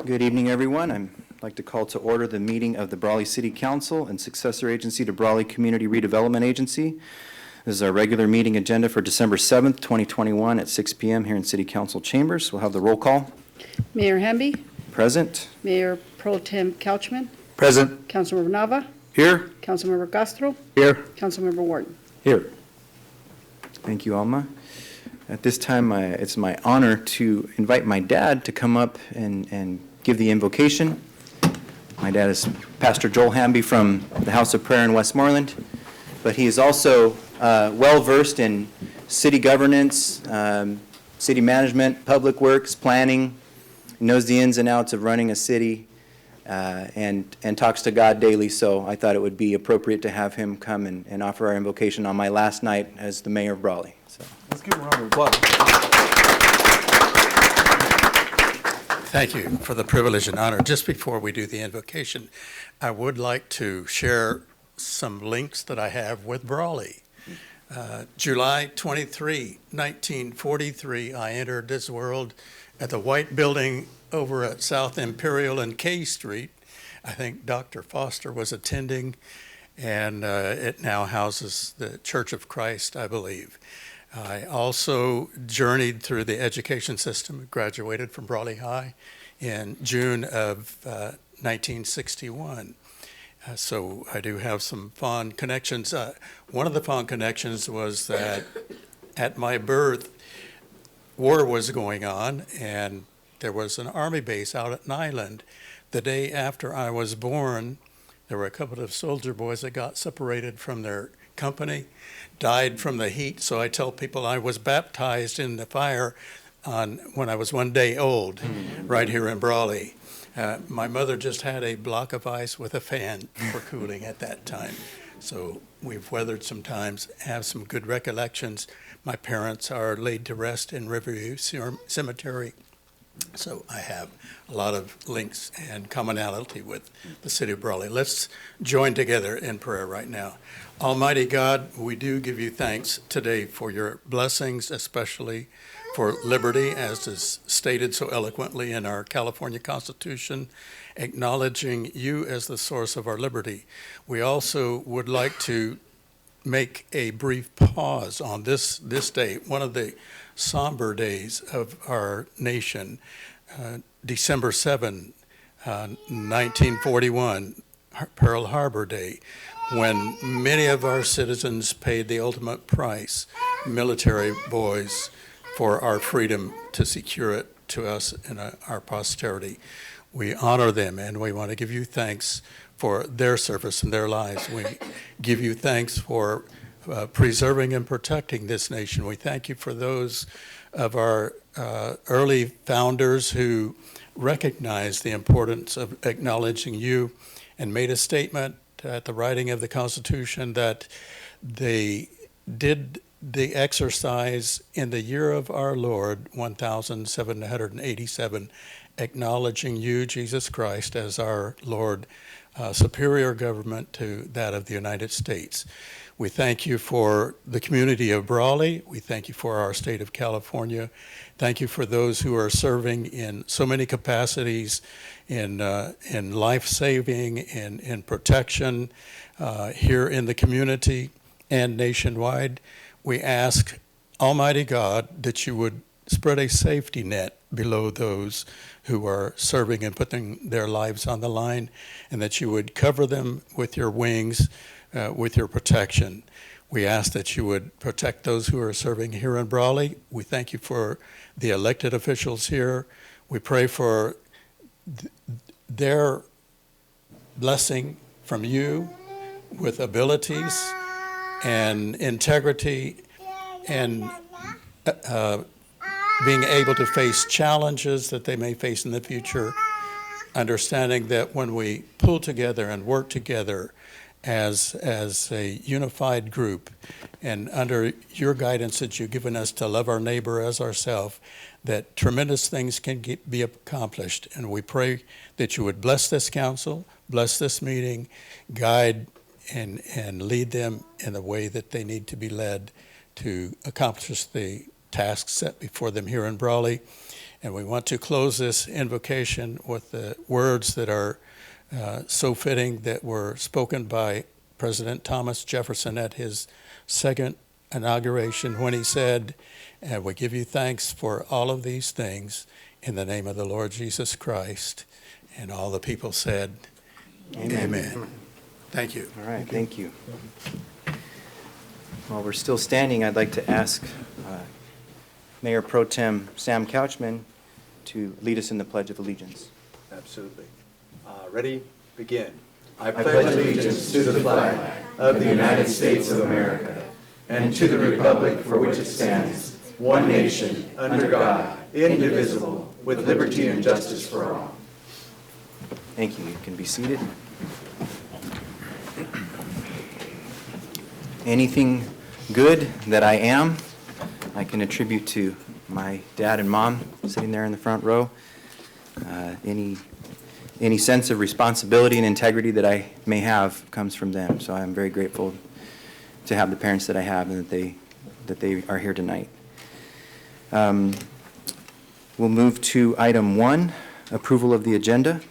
Good evening, everyone. I'd like to call to order the meeting of the Brawley City Council and successor agency to Brawley Community Redevelopment Agency. This is our regular meeting agenda for December 7th, 2021 at 6 p.m. here in City Council chambers. We'll have the roll call. Mayor Hamby, Present. Mayor Pro Tem Couchman, Present. Councilmember Nava, Here. Councilmember Castro, Here. Councilmember Wharton. Here. Thank you, Alma. At this time, it's my honor to invite my dad to come up and give the invocation. My dad is Pastor Joel Hamby from the House of Prayer in Westmoreland, but he is also well-versed in city governance, city management, public works, planning. He knows the ins and outs of running a city and talks to God daily, so I thought it would be appropriate to have him come and offer our invocation on my last night as the mayor of Brawley. So. Let's give a round of applause. Thank you for the privilege and honor. Just before we do the invocation, I would like to share some links that I have with Brawley. July 23, 1943, I entered this world at the White Building over at South Imperial and K Street. I think Dr. Foster was attending, and it now houses the Church of Christ, I believe. I also journeyed through the education system, graduated from Brawley High in June of 1961. So I do have some fond connections. One of the fond connections was that at my birth, war was going on, and there was an army base out at Nyland. The day after I was born, there were a couple of soldier boys that got separated from their company, died from the heat. So I tell people I was baptized in the fire when I was 1 day old, right here in Brawley. My mother just had a block of ice with a fan for cooling at that time. So we've weathered some times, have some good recollections. My parents are laid to rest in Riverview Cemetery. So I have a lot of links and commonality with the city of Brawley. Let's join together in prayer right now. Almighty God, we do give you thanks today for your blessings, especially for liberty, as is stated so eloquently in our California Constitution, acknowledging you as the source of our liberty. We also would like to make a brief pause on this day, one of the somber days of our nation, December 7, 1941, Pearl Harbor Day, when many of our citizens paid the ultimate price, military boys, for our freedom to secure it to us and our posterity. We honor them, and we want to give you thanks for their service and their lives. We give you thanks for preserving and protecting this nation. We thank you for those of our early founders who recognized the importance of acknowledging you and made a statement at the writing of the Constitution that they did the exercise in the year of our Lord, 1787, acknowledging you, Jesus Christ, as our Lord, superior government to that of the United States. We thank you for the community of Brawley. We thank you for our state of California. Thank you for those who are serving in so many capacities in life-saving, in protection here in the community and nationwide. We ask, Almighty God, that you would spread a safety net below those who are serving and putting their lives on the line, and that you would cover them with your wings, with your protection. We ask that you would protect those who are serving here in Brawley. We thank you for the elected officials here. We pray for their blessing from you with abilities and integrity and being able to face challenges that they may face in the future, understanding that when we pull together and work together as a unified group and under your guidance that you've given us to love our neighbor as ourselves, that tremendous things can be accomplished. And we pray that you would bless this council, bless this meeting, guide and lead them in the way that they need to be led to accomplish the tasks set before them here in Brawley. And we want to close this invocation with the words that are so fitting that were spoken by President Thomas Jefferson at his second inauguration when he said, "And we give you thanks for all of these things in the name of the Lord Jesus Christ." And all the people said, Amen. Thank you. All right, thank you. While we're still standing, I'd like to ask Mayor Pro Tem Sam Couchman to lead us in the Pledge of Allegiance. Absolutely. Ready? Begin. I pledge allegiance to the flag of the United States of America and to the republic for which it stands, one nation, under God, indivisible, with liberty and justice for all. Thank you. You can be seated. Anything good that I am, I can attribute to my dad and mom sitting there in the front row. Any sense of responsibility and integrity that I may have comes from them. So I'm very grateful to have the parents that I have and that they are here tonight. We'll move to item 1, approval of the agenda.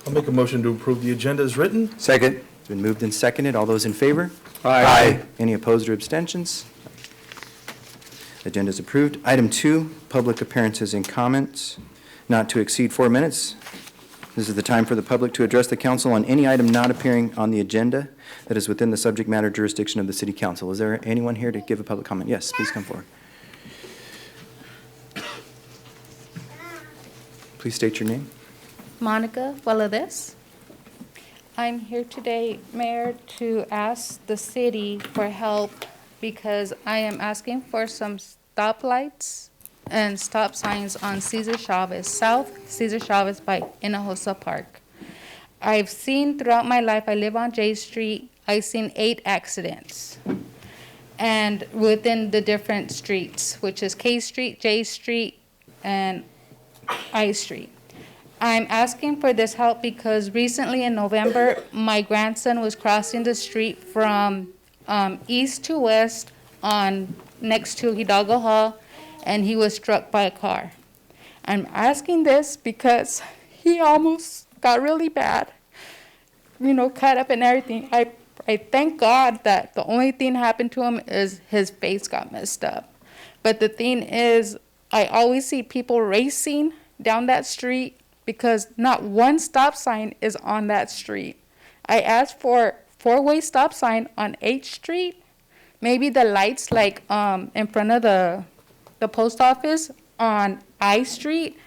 I'll make a motion to approve the agenda as written. Second. It's been moved and seconded. All those in favor? Aye. Any opposed or abstentions? Agenda is approved. Item 2, public appearances and comments, not to exceed 4 minutes. This is the time for the public to address the council on any item not appearing on the agenda that is within the subject matter jurisdiction of the city council. Is there anyone here to give a public comment? Yes, please come forward. Please state your name. Monica Valadez. I'm here today, Mayor, to ask the city for help because I am asking for some stoplights and stop signs on Cesar Chavez, South Cesar Chavez by Hinojosa Park. I've seen throughout my life, I live on J Street, I've seen 8 accidents. And within the different streets, which is K Street, J Street, and I Street. I'm asking for this help because recently in November, my grandson was crossing the street from east to west on next to Hidalgo Hall, and he was struck by a car. I'm asking this because he almost got really bad, cut up and everything. I thank God that the only thing happened to him is his face got messed up. But the thing is, I always see people racing down that street because not one stop sign is on that street. I asked for 4-way stop sign on H Street, maybe the lights like in front of the post office on I Street,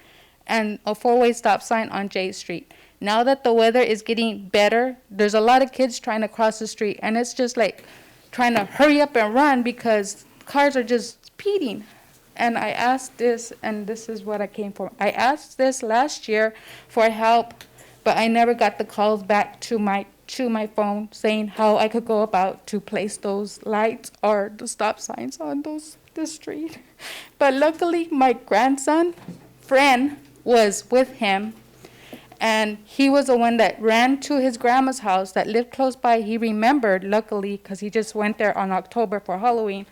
and a 4-way stop sign on J Street. Now that the weather is getting better, there's a lot of kids trying to cross the street, and it's just like trying to hurry up and run because cars are just speeding. And I asked this, and this is what I came for. I asked this last year for help, but I never got the calls back to my phone saying how I could go about to place those lights or the stop signs on the street. But luckily, my grandson friend was with him, and he was the one that ran to his grandma's house that lived close by. He remembered, luckily, because he just went there on October for Halloween,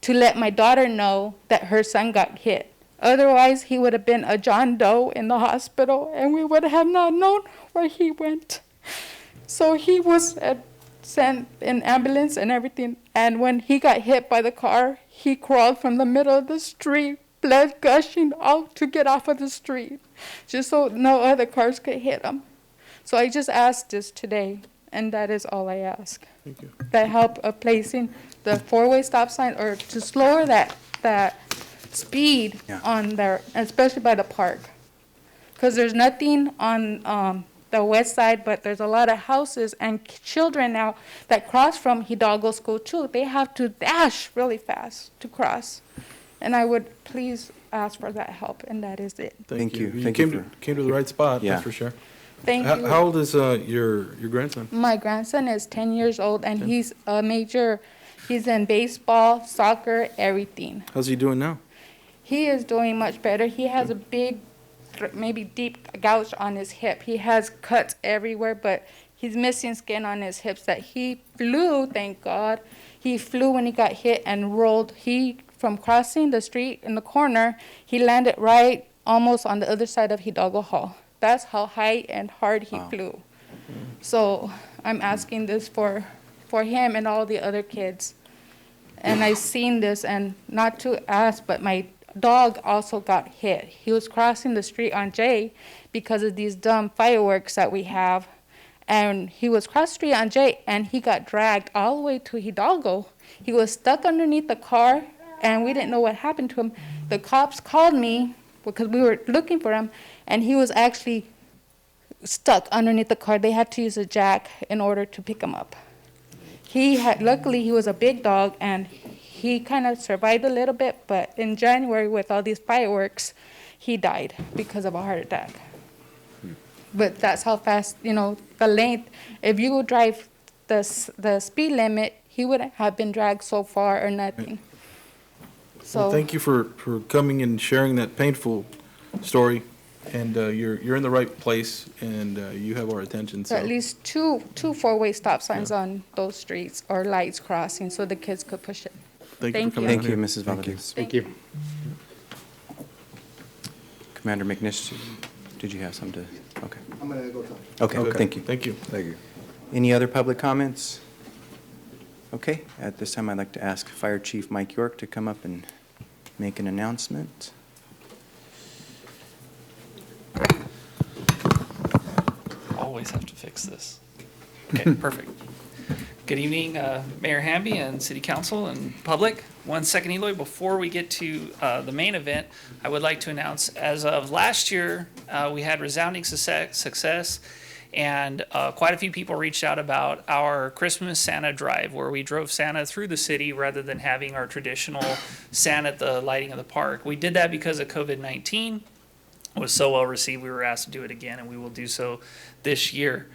to let my daughter know that her son got hit. Otherwise, he would have been a John Doe in the hospital, and we would have not known where he went. So he was sent in ambulance and everything, and when he got hit by the car, he crawled from the middle of the street, blood gushing out to get off of the street, just so no other cars could hit him. So I just asked this today, and that is all I ask. Thank you. The help of placing the 4-way stop sign or to slower that speed on there, especially by the park. Because there's nothing on the west side, but there's a lot of houses and children now that cross from Hidalgo School too. They have to dash really fast to cross. And I would please ask for that help, and that is it. Thank you. You Thank came you to the right spot, Yeah. that's for sure. Thank you. How old is your grandson? My grandson is 10 years old, and he's he's in baseball, soccer, everything. How's he doing now? He is doing much better. He has a big, maybe deep gouge on his hip. He has cuts everywhere, but he's missing skin on his hips that he flew, thank God. He flew when he got hit and rolled. From crossing the street in the corner, he landed right almost on the other side of Hidalgo Hall. That's how high and hard he flew. So I'm asking this for him and all the other kids. And I seen this, and not to ask, but my dog also got hit. He was crossing the street on J because of these dumb fireworks that we have. And he was crossing the street on J, and he got dragged all the way to Hidalgo. He was stuck underneath the car, and we didn't know what happened to him. The cops called me because we were looking for him, and he was actually stuck underneath the car. They had to use a jack in order to pick him up. Luckily, he was a big dog, and he kind of survived a little bit, but in January, with all these fireworks, he died because of a heart attack. But that's how fast, the length. If you would drive the speed limit, he wouldn't have been dragged so far or nothing. So Well, thank you for coming and sharing that painful story. And you're in the right place, and you have our attention. at least two four-way stop signs on those streets or lights crossing so the kids could push it. Thank you thank for coming you. out Thank you, here. Mrs. Valdez. Thank you. Commander McNish, did you have something to, okay. I'm gonna go talk. Okay, thank you. Thank you. Thank you. Any other public comments? Okay, at this time, I'd like to ask Fire Chief Mike York to come up and make an announcement. Always have to fix this. Okay, perfect. Good evening, Mayor Hamby and City Council and public. 1 second, Eloy, before we get to the main event, I would like to announce, as of last year, we had resounding success, and quite a few people reached out about our Christmas Santa drive, where we drove Santa through the city rather than having our traditional Santa at the lighting of the park. We did that because of COVID-19. It was so well received, we were asked to do it again, and we will do so this year.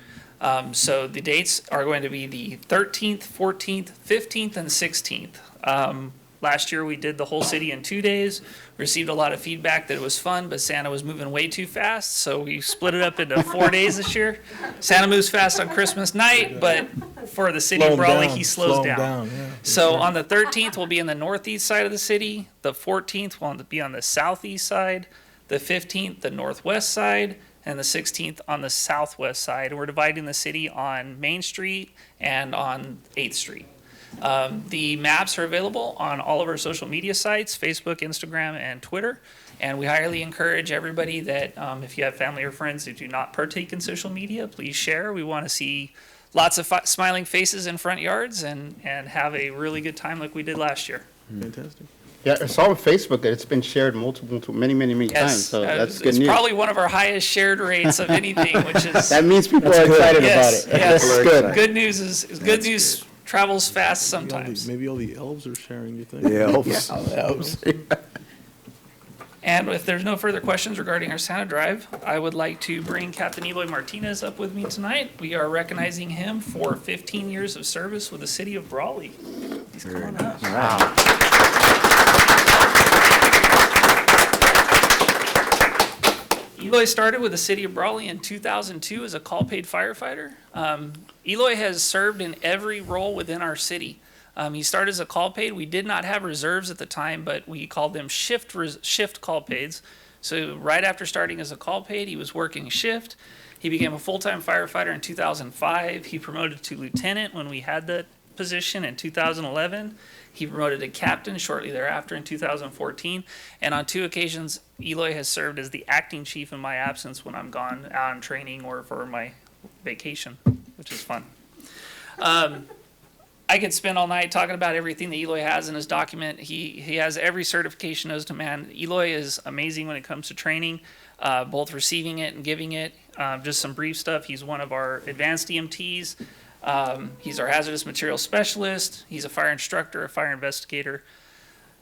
So the dates are going to be the 13th, 14th, 15th, and 16th. Last year, we did the whole city in 2 days. Received a lot of feedback that it was fun, but Santa was moving way too fast, so we split it up into 4 days this year. Santa moves fast on Christmas night, but for the city of Brawley, he slows down. Yeah. So on the 13th, we'll be in the northeast side of the city. The 14th, we'll be on the southeast side. The 15th, the northwest side. And the 16th on the southwest side. And we're dividing the city on Main Street and on 8th Street. The maps are available on all of our social media sites, Facebook, Instagram, and Twitter. And we highly encourage everybody that if you have family or friends who do not partake in social media, please share. We want to see lots of smiling faces in front yards and have a really good time like we did last year. Fantastic. Yeah, I saw on Facebook that it's been shared many times, so that's good it's news. probably one of our highest shared rates of anything, which is That means people are excited about yes, it. yes. That's good. Good news is good news travels fast Maybe all the- sometimes. Maybe all the elves are sharing, you think? The elves. And if there's no further questions regarding our Santa Drive, I would like to bring Captain Eloy Martinez up with me tonight. We are recognizing him for 15 years of service with the city of Brawley. He's coming up. Eloy started with the city of Brawley in 2002 as a call-paid firefighter. Eloy has served in every role within our city. He started as a call-paid. We did not have reserves at the time, but we called them shift call-paids. So right after starting as a call-paid, he was working shift. He became a full-time firefighter in 2005. He promoted to lieutenant when we had that position in 2011. He promoted to captain shortly thereafter in 2014. And on 2 occasions, Eloy has served as the acting chief in my absence when I'm gone on training or for my vacation, which is fun. I could spend all night talking about everything that Eloy has in his document. He has every certification known to man. Eloy is amazing when it comes to training, both receiving it and giving it. Just some brief stuff. He's one of our advanced EMTs. He's our hazardous material specialist. He's a fire instructor, a fire investigator.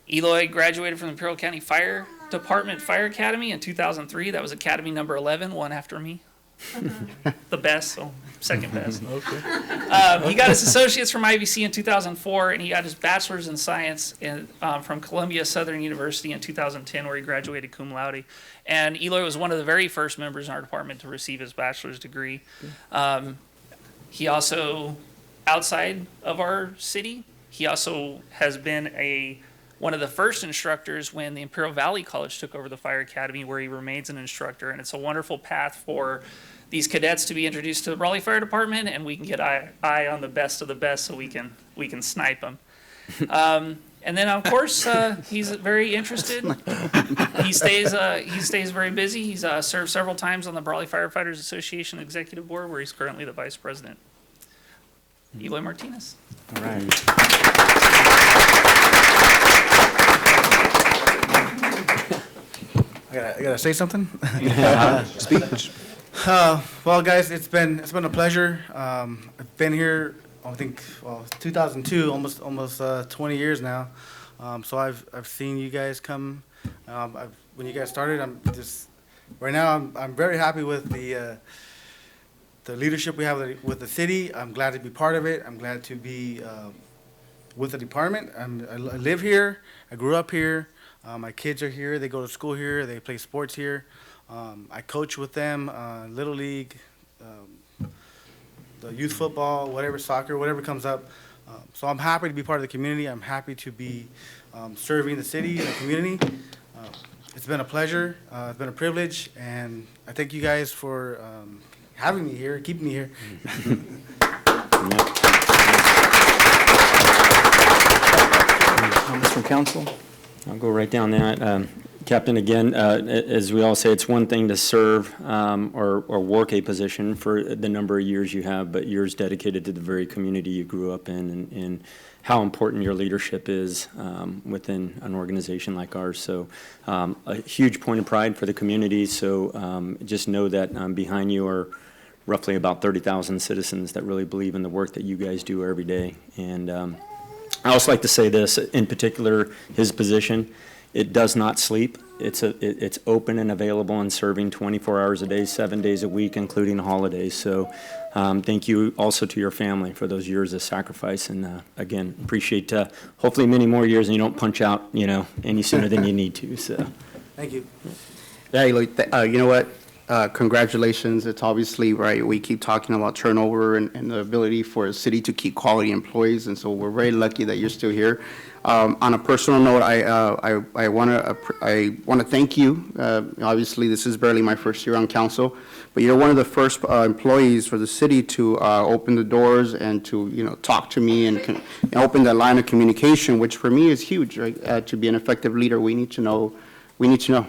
Eloy graduated from the Imperial County Fire Department Fire Academy in 2003. That was Academy number 11, one after me. The best, so second best. Okay. He got his associates from IVC in 2004, and he got his bachelor's in science from Columbia Southern University in 2010, where he graduated cum laude. And Eloy was one of the very first members in our department to receive his bachelor's degree. He also, outside of our city, he also has been a one of the first instructors when the Imperial Valley College took over the Fire Academy, where he remains an instructor. And it's a wonderful path for these cadets to be introduced to the Brawley Fire Department, and we can get eye on the best of the best, so we can snipe them. And then, of course, he's very interested. He stays very busy. He's served several times on the Brawley Firefighters Association Executive Board, where he's currently the vice president. Eloy Martinez. All right. I gotta say something. Speech. Well, guys, it's been a pleasure. I've been here, I think, 2002, almost 20 years now. So I've seen you guys come. When you guys started, right now I'm very happy with the leadership we have with the city. I'm glad to be part of it. I'm glad to be with the department. I live here. I grew up here. My kids are here. They go to school here. They play sports here. I coach with them, Little League, the youth football, whatever, soccer, whatever comes up. So I'm happy to be part of the community. I'm happy to be serving the city and the community. It's been a pleasure. It's been a privilege. And I thank you guys for having me here, keeping me here. Comments from council? I'll go right down that. Captain, again, as we all say, it's one thing to serve or work a position for the number of years you have, but years dedicated to the very community you grew up in, and how important your leadership is within an organization like ours. So a huge point of pride for the community. So just know that behind you are roughly about 30,000 citizens that really believe in the work that you guys do every day. And I also like to say this, in particular, his position, it does not sleep. It's open and available and serving 24 hours a day, 7 days a week, including holidays. So thank you also to your family for those years of sacrifice. And again, appreciate hopefully many more years and you don't punch out, any sooner than you need to. So Thank you. Yeah, Eloy, you know what? Congratulations. It's obviously, right, we keep talking about turnover and the ability for a city to keep quality employees, and so we're very lucky that you're still here. On a personal note, I want to thank you. Obviously, this is barely my first year on council, but you're one of the first employees for the city to open the doors and to talk to me and open that line of communication, which for me is huge. Right? To be an effective leader, we need to know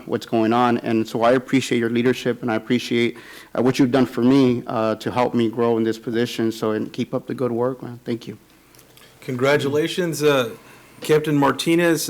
what's going on. And so I appreciate your leadership, and I appreciate what you've done for me to help me grow in this position. And keep up the good work, man. Thank you. Congratulations, Captain Martinez.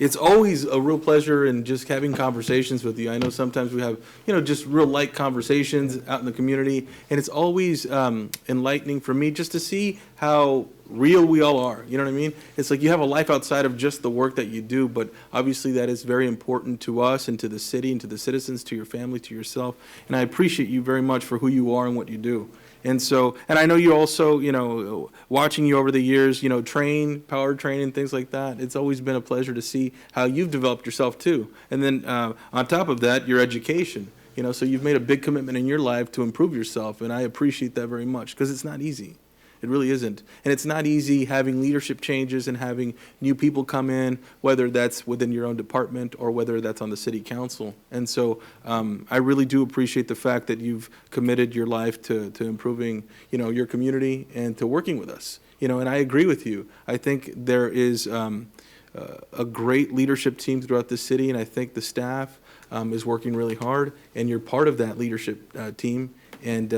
It's always a real pleasure in just having conversations with you. I know sometimes we have, just real light conversations out in the community, and it's always enlightening for me just to see how real we all are. You know what I mean? It's like you have a life outside of just the work that you do, but obviously that is very important to us and to the city and to the citizens, to your family, to yourself. And I appreciate you very much for who you are and what you do. And so, and I know you also, watching you over the years, train, power training, things like that. It's always been a pleasure to see how you've developed yourself too. And then on top of that, your education, so you've made a big commitment in your life to improve yourself. And I appreciate that very much because it's not easy. It really isn't. And it's not easy having leadership changes and having new people come in, whether that's within your own department or whether that's on the city council. And so I really do appreciate the fact that you've committed your life to improving, your community and to working with us. And I agree with you. I think there is a great leadership team throughout the city, and I think the staff is working really hard, and you're part of that leadership team. And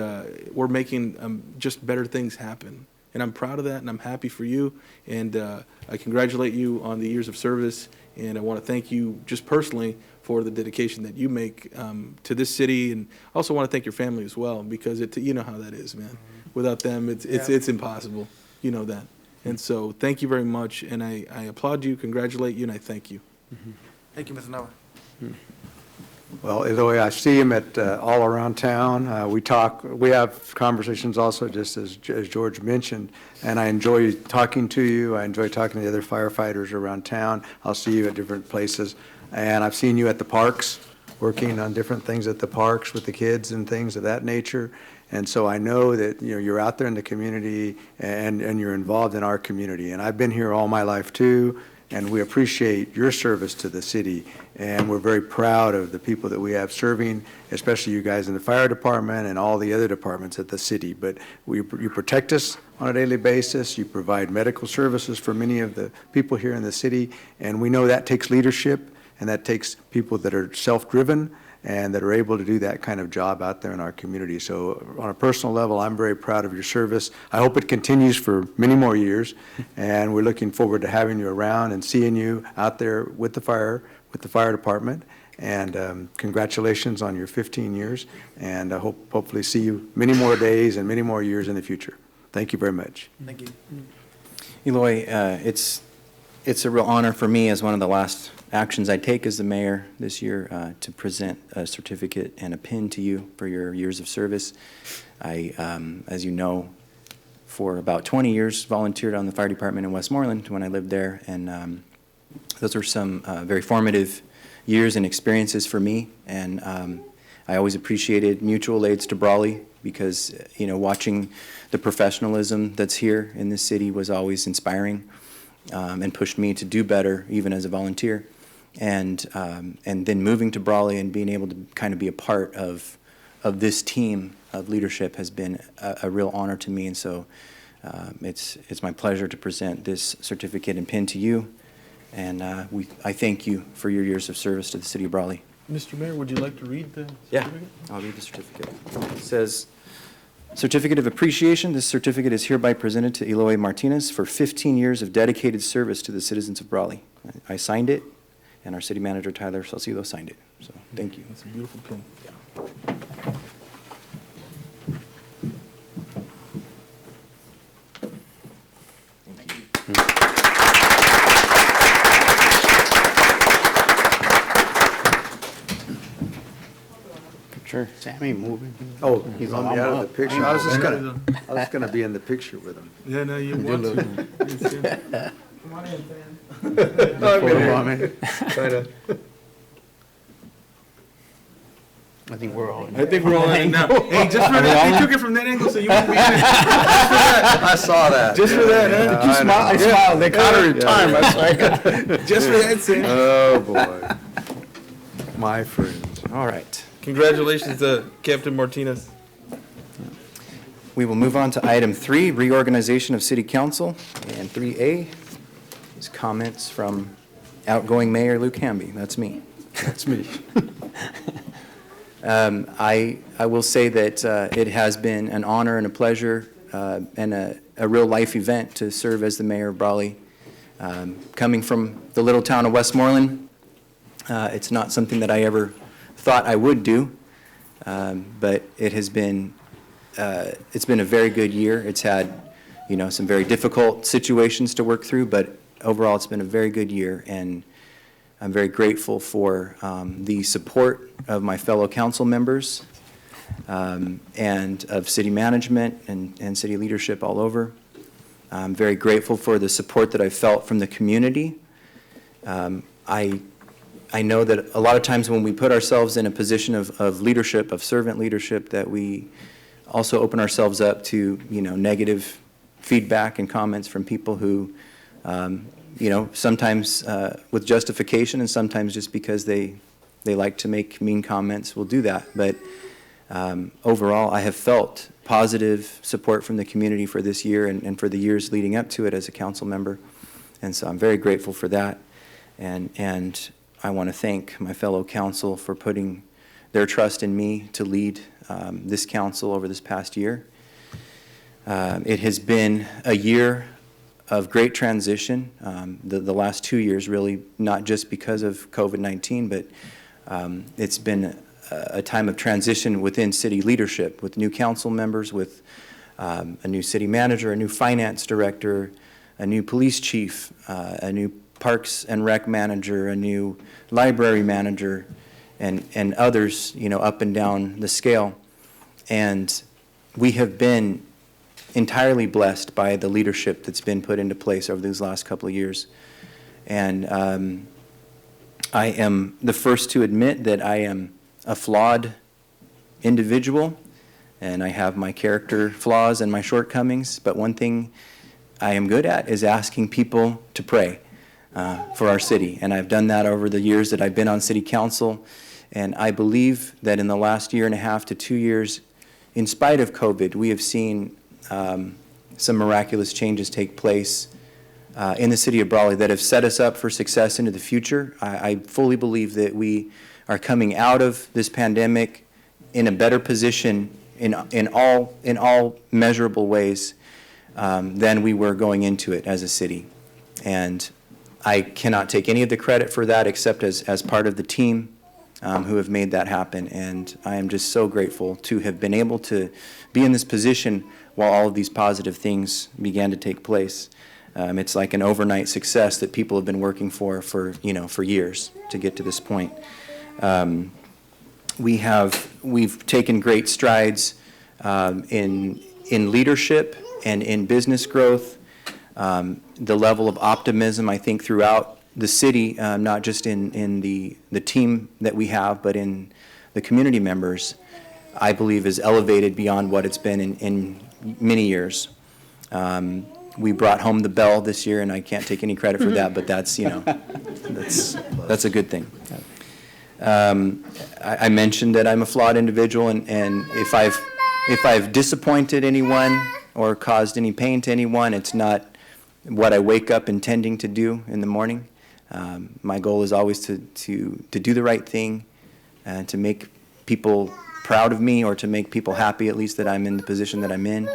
we're making just better things happen. And I'm proud of that, and I'm happy for you. And I congratulate you on the years of service. And I want to thank you just personally for the dedication that you make to this city. And I also want to thank your family as well, because you know how that is, man. Without them, it's impossible. You know that. And so thank you very much. And I applaud you, congratulate you, and I thank you. Mm-hmm. Thank you, Mr. Nova. Well, Eloy, I see him at all around town. We have conversations also, just as George mentioned, and I enjoy talking to you. I enjoy talking to the other firefighters around town. I'll see you at different places. And I've seen you at the parks, working on different things at the parks with the kids and things of that nature. And so I know that you're out there in the community and you're involved in our community. And I've been here all my life too. and we appreciate your service to the city, and we're very proud of the people that we have serving, especially you guys in the fire department and all the other departments at the city. But you protect us on a daily basis, you provide medical services for many of the people here in the city, and we know that takes leadership, and that takes people that are self-driven and that are able to do that kind of job out there in our community. So on a personal level, I'm very proud of your service. I hope it continues for many more years, and we're looking forward to having you around and seeing you out there with the fire department. And congratulations on your 15 years, and I hopefully see you many more days and many more years in the future. Thank you very much. Thank you. Eloy, it's a real honor for me as one of the last actions I take as the mayor this year to present a certificate and a pin to you for your years of service. I, as you know, for about 20 years volunteered on the fire department in Westmoreland when I lived there, and those were some very formative years and experiences for me, and I always appreciated mutual aids to Brawley because, you know, watching the professionalism that's here in this city was always inspiring and pushed me to do better even as a volunteer. And then moving to Brawley and being able to kind of be a part of this team of leadership has been a real honor to me, and so it's my pleasure to present this certificate and pin to you, and I thank you for your years of service to the city of Brawley. Mr. Mayor, would you like to read the Yeah, certificate? I'll read the certificate. It says, Certificate of Appreciation. This certificate is hereby presented to Eloy Martinez for 15 years of dedicated service to the citizens of Brawley. I signed it, and our city manager, Tyler Salcido, signed it. So, thank you. That's a beautiful pin. Sure. Sammy moving. Oh, he's on me out of the picture. I was just gonna be in the picture with him. Yeah, no, you want to. Come on in, fan. I think we're all. I think we're all in it now. Hey, just for that, they took it from that angle, so you wouldn't be in it. I saw that. Just for that, huh? Yeah, I know. I smiled. They caught her in time. I was like, Just for that, Sam. Oh, boy. My friends. All right. Congratulations to Captain Martinez. We will move on to item 3, reorganization of city council, and 3A is comments from outgoing Mayor Luke Hamby. That's me. That's me. I will say that it has been an honor and a pleasure and a real life event to serve as the mayor of Brawley. Coming from the little town of Westmoreland, it's not something that I ever thought I would do, but it has been it's been a very good year. It's had, you know, some very difficult situations to work through, but overall it's been a very good year, and I'm very grateful for the support of my fellow council members and of city management and city leadership all over. I'm very grateful for the support that I felt from the community. I know that a lot of times when we put ourselves in a position of leadership, of servant leadership, that we also open ourselves up to, you know, negative feedback and comments from people who, you know, sometimes with justification and sometimes just because they like to make mean comments will do that. But overall, I have felt positive support from the community for this year and for the years leading up to it as a council member. And so I'm very grateful for that. And I want to thank my fellow council for putting their trust in me to lead this council over this past year. It has been a year of great transition, the last 2 years really, not just because of COVID-19, but it's been a time of transition within city leadership, with new council members, with a new city manager, a new finance director, a new police chief, a new Parks and Rec manager, a new library manager, and others, you know, up and down the scale. And we have been entirely blessed by the leadership that's been put into place over these last couple of years. And I am the first to admit that I am a flawed individual, and I have my character flaws and my shortcomings, but one thing I am good at is asking people to pray. for our city. And I've done that over the years that I've been on city council. And I believe that in the last year and a half to 2 years, in spite of COVID, we have seen some miraculous changes take place in the city of Brawley that have set us up for success into the future. I fully believe that we are coming out of this pandemic in a better position in all measurable ways than we were going into it as a city. And I cannot take any of the credit for that except as part of the team who have made that happen. And I am just so grateful to have been able to be in this position while all of these positive things began to take place. It's like an overnight success that people have been working for years to get to this point. We've taken great strides in leadership and in business growth. The level of optimism, I think, throughout the city, not just in the team that we have, but in the community members, I believe is elevated beyond what it's been in many years. We brought home the bell this year, and I can't take any credit for that, but that's a good thing. I mentioned that I'm a flawed individual, and if I've disappointed anyone or caused any pain to anyone, it's not what I wake up intending to do in the morning. My goal is always to do the right thing and to make people proud of me, or to make people happy, at least, that I'm in the position that I'm in.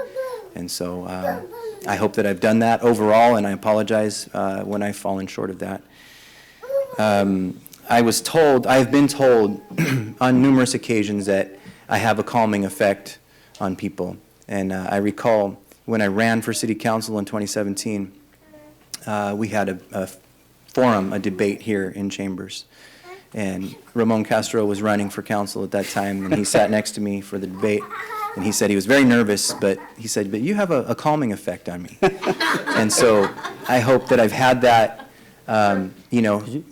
And so I hope that I've done that overall, and I apologize when I've fallen short of that. I've been told on numerous occasions that I have a calming effect on people. And I recall when I ran for city council in 2017, we had a forum, a debate here in Chambers. And Ramon Castro was running for council at that time, and he sat next to me for the debate. And he said he was very nervous, but he said, "But you have a calming effect on me." And so I hope that I've had that,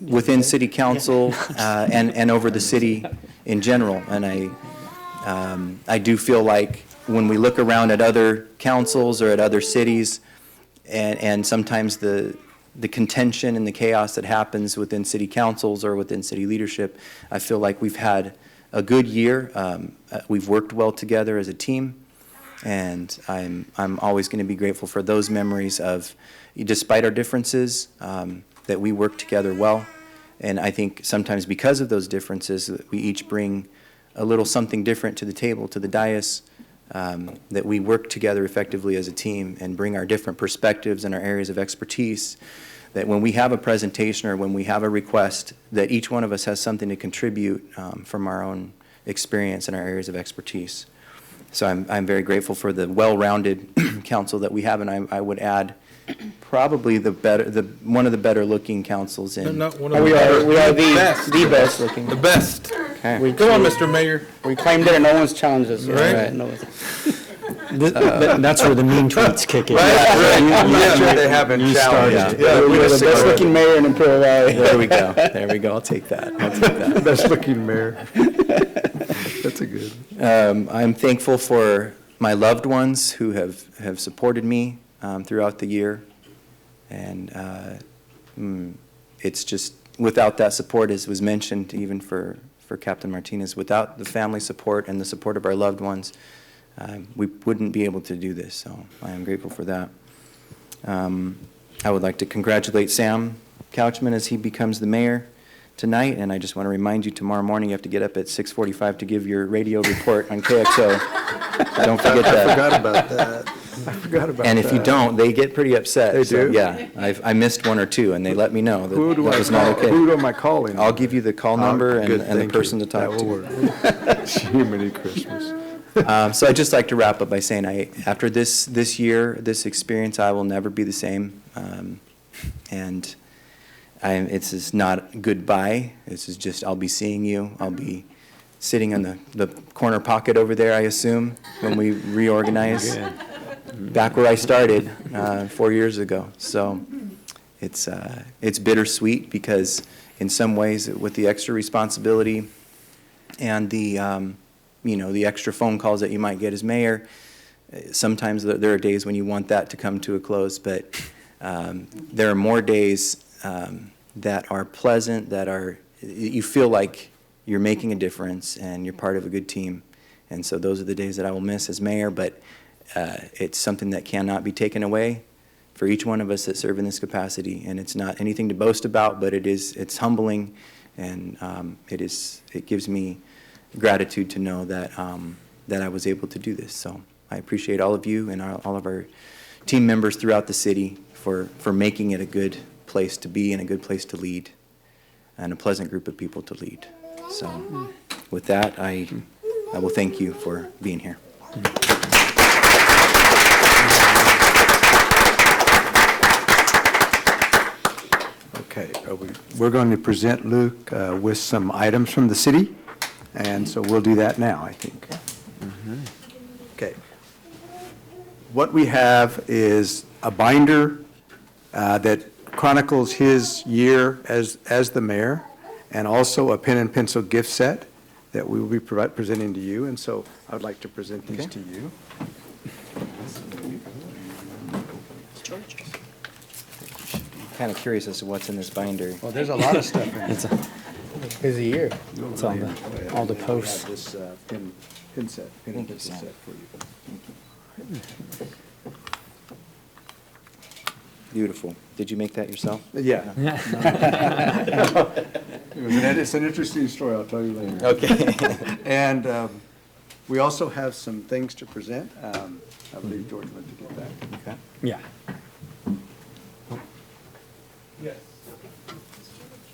within city council and over the city in general. And I do feel like when we look around at other councils or at other cities, and sometimes the contention and the chaos that happens within city councils or within city leadership, I feel like we've had a good year. We've worked well together as a team, and I'm always going to be grateful for those memories of, despite our differences, that we work together well. And I think sometimes because of those differences, we each bring a little something different to the table, to the dais, that we work together effectively as a team and bring our different perspectives and our areas of expertise, that when we have a presentation or when we have a request, that each one of us has something to contribute from our own experience and our areas of expertise. So I'm very grateful for the well-rounded council that we have, and I would add probably one of the better-looking councils in. We are the best looking. The best. Okay. Come on, Mr. Mayor. We claimed it and no one's challenged us. Right. No. That's where the mean tweets kick in. I'm not sure they haven't You challenged. started. We're the best looking mayor in Imperial Valley. There we go. There we go. I'll take that. Best looking mayor. That's a good. I'm thankful for my loved ones who have supported me throughout the year. And it's just, without that support, as was mentioned, even for Captain Martinez, without the family support and the support of our loved ones, we wouldn't be able to do this. So I am grateful for that. I would like to congratulate Sam Couchman as he becomes the mayor tonight, and I just want to remind you, tomorrow morning you have to get up at 6:45 to give your radio report on KXO. So don't forget that. I forgot about that. And if you don't, they get pretty upset. They So, do? yeah, I missed one or two, and they let me know that Who do that I was not call? okay. Who am I calling? I'll give you the call number Good, and the thank person you. to talk That to. will work. Jiminy Christmas. So I'd just like to wrap up by saying, after this year, this experience, I will never be the same. And it's just not goodbye. This is just, I'll be seeing you. I'll be sitting in the corner pocket over there, I assume, when we reorganize. Back where I started 4 years ago. So it's bittersweet because in some ways, with the extra responsibility and the extra phone calls that you might get as mayor, sometimes there are days when you want that to come to a close, but there are more days that are pleasant, that are, you feel like you're making a difference and you're part of a good team. And so those are the days that I will miss as mayor, but it's something that cannot be taken away for each one of us that serve in this capacity. And it's not anything to boast about, but it's humbling, and it gives me gratitude to know that, that I was able to do this. So I appreciate all of you and all of our team members throughout the city for making it a good place to be and a good place to lead and a pleasant group of people to lead. So with that, I will thank you for being here. Okay, we're going to present Luke with some items from the city, and so we'll do that now, I think. Okay. What we have is a binder that chronicles his year as the mayor, and also a pen and pencil gift set that we will be presenting to you, and so I would like to present these to you. Kind of curious as to what's in this binder. Well, there's a lot of stuff in it. It's a busy year. It's all the I posts. have this pen set, pen and pencil set for you. Beautiful. Did you make that yourself? Yeah. It's an interesting story, I'll tell you later. Okay. And we also have some things to present. I believe George went to get that. Okay. Yeah. Yes.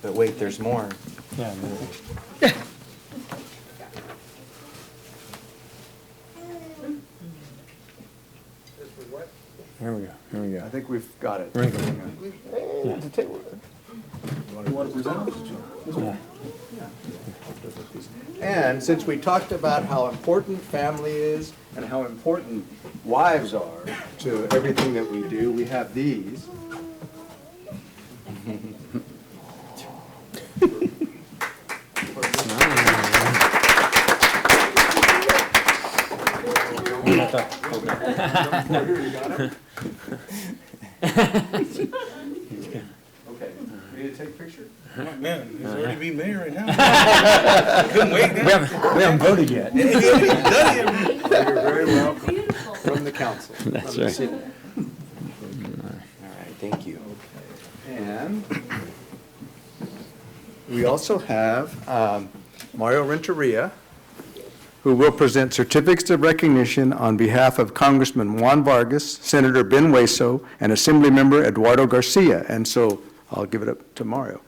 But wait, there's more. Yeah. Here we go. Here we I go. think we've got it. Very good. You want to present? Yeah. And since we talked about how important family is and how important wives are to everything that we do, we have these. Okay, ready to take a picture? Man, he's already be mayor right now. Couldn't wait. We haven't voted yet. You're very welcome from the council. That's from the right. city. All right, thank you. And we also have Mario Renteria, who will present certificates of recognition on behalf of Congressman Juan Vargas, Senator Ben Hueso, and Assemblymember Eduardo Garcia. And so I'll give it up to Mario.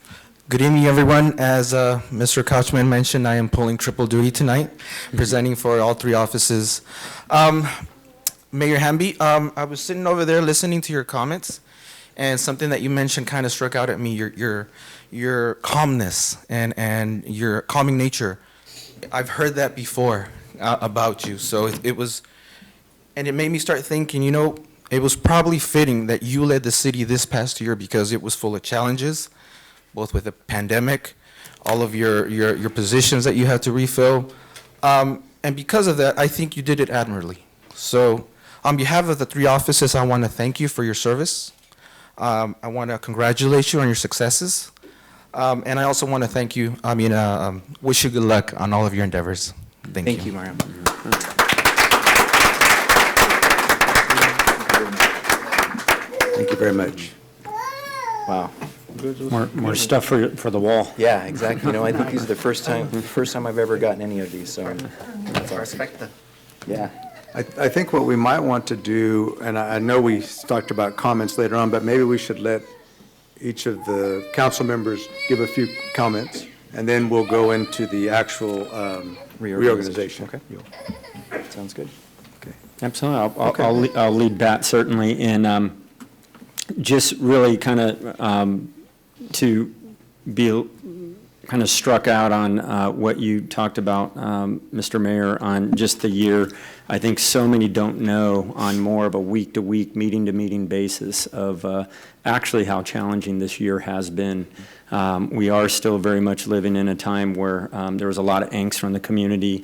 Good evening, everyone. As Mr. Couchman mentioned, I am pulling triple duty tonight, presenting for all three offices. Mayor Hamby, I was sitting over there listening to your comments, and something that you mentioned kind of struck out at me, your calmness and your calming nature. I've heard that before about you, so it was, and it made me start thinking, it was probably fitting that you led the city this past year because it was full of challenges, both with the pandemic, all of your positions that you had to refill. And because of that, I think you did it admirably. So on behalf of the three offices, I want to thank you for your service. I want to congratulate you on your successes. And I also want to thank you, wish you good luck on all of your endeavors. Thank you, Mario. Thank you very much. Wow. More stuff for the wall. Yeah, exactly. I think this is the first time I've ever gotten any of these, so that's awesome. Yeah. I think what we might want to do, and I know we talked about comments later on, but maybe we should let each of the council members give a few comments, and then we'll go into the actual reorganization. Okay. Sounds good. Okay. Absolutely. I'll lead that certainly in just really kind of to be kind of struck out on what you talked about, Mr. Mayor, on just the year. I think so many don't know on more of a week-to-week, meeting-to-meeting basis of actually how challenging this year has been. We are still very much living in a time where there was a lot of angst from the community.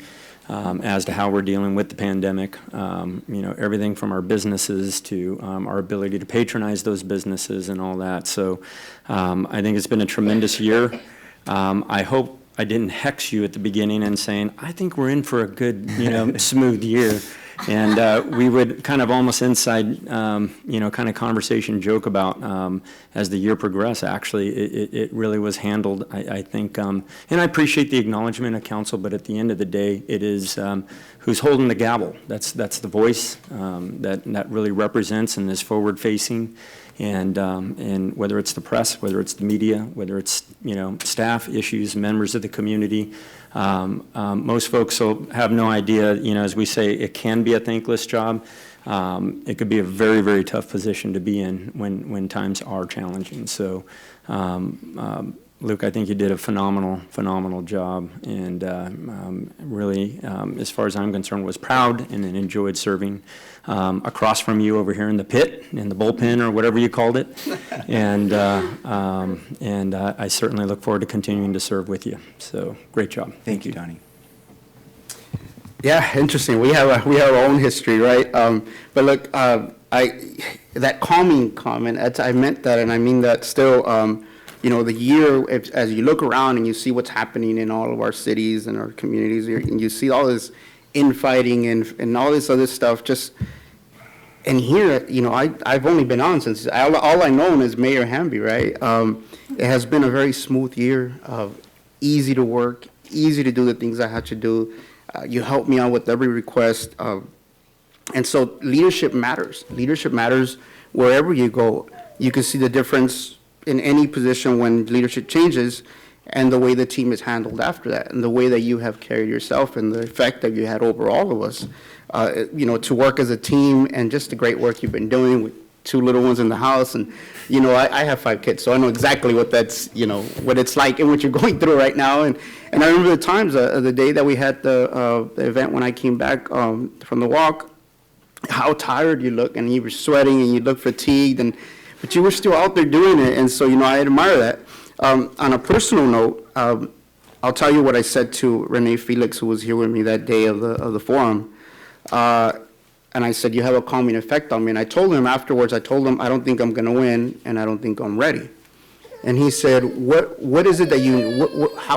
as to how we're dealing with the pandemic. Everything from our businesses to our ability to patronize those businesses and all that. So I think it's been a tremendous year. I hope I didn't hex you at the beginning and saying, I think we're in for a good, smooth year. And we would kind of almost inside, kind of conversation joke about as the year progressed. Actually, it really was handled, I think. And I appreciate the acknowledgement of council, but at the end of the day, it is who's holding the gavel. That's the voice that really represents and is forward-facing. And whether it's the press, whether it's the media, whether it's staff issues, members of the community, most folks will have no idea. As we say, it can be a thankless job. It could be a very, very tough position to be in when times are challenging. So, Luke, I think you did a phenomenal job, and really, as far as I'm concerned, was proud and enjoyed serving across from you over here in the pit, in the bullpen, or whatever you called it. And I certainly look forward to continuing to serve with you. So, great job. Thank you, Donnie. Yeah, interesting. We have our own history, right? But look, that calming comment, I meant that, and I mean that still. The year, as you look around and you see what's happening in all of our cities and our communities, and you see all this infighting and all this other stuff, and here, I've only been on since, all I know is Mayor Hamby, right? It has been a very smooth year, easy to work, easy to do the things I had to do. You helped me out with every request. And so leadership matters. Leadership matters wherever you go. You can see the difference in any position when leadership changes, and the way the team is handled after that, and the way that you have carried yourself, and the effect that you had over all of us. To work as a team, and just the great work you've been doing with 2 little ones in the house. And I have 5 kids, so I know exactly what that's what it's like and what you're going through right now. And I remember the times, the day that we had the event when I came back from the walk, how tired you look, and you were sweating and you looked fatigued, but you were still out there doing it. And so, I admire that. On a personal note, I'll tell you what I said to Renee Felix, who was here with me that day of the forum. And I said, you have a calming effect on me. And I told him afterwards, I don't think I'm going to win, and I don't think I'm ready. And he said, what is it that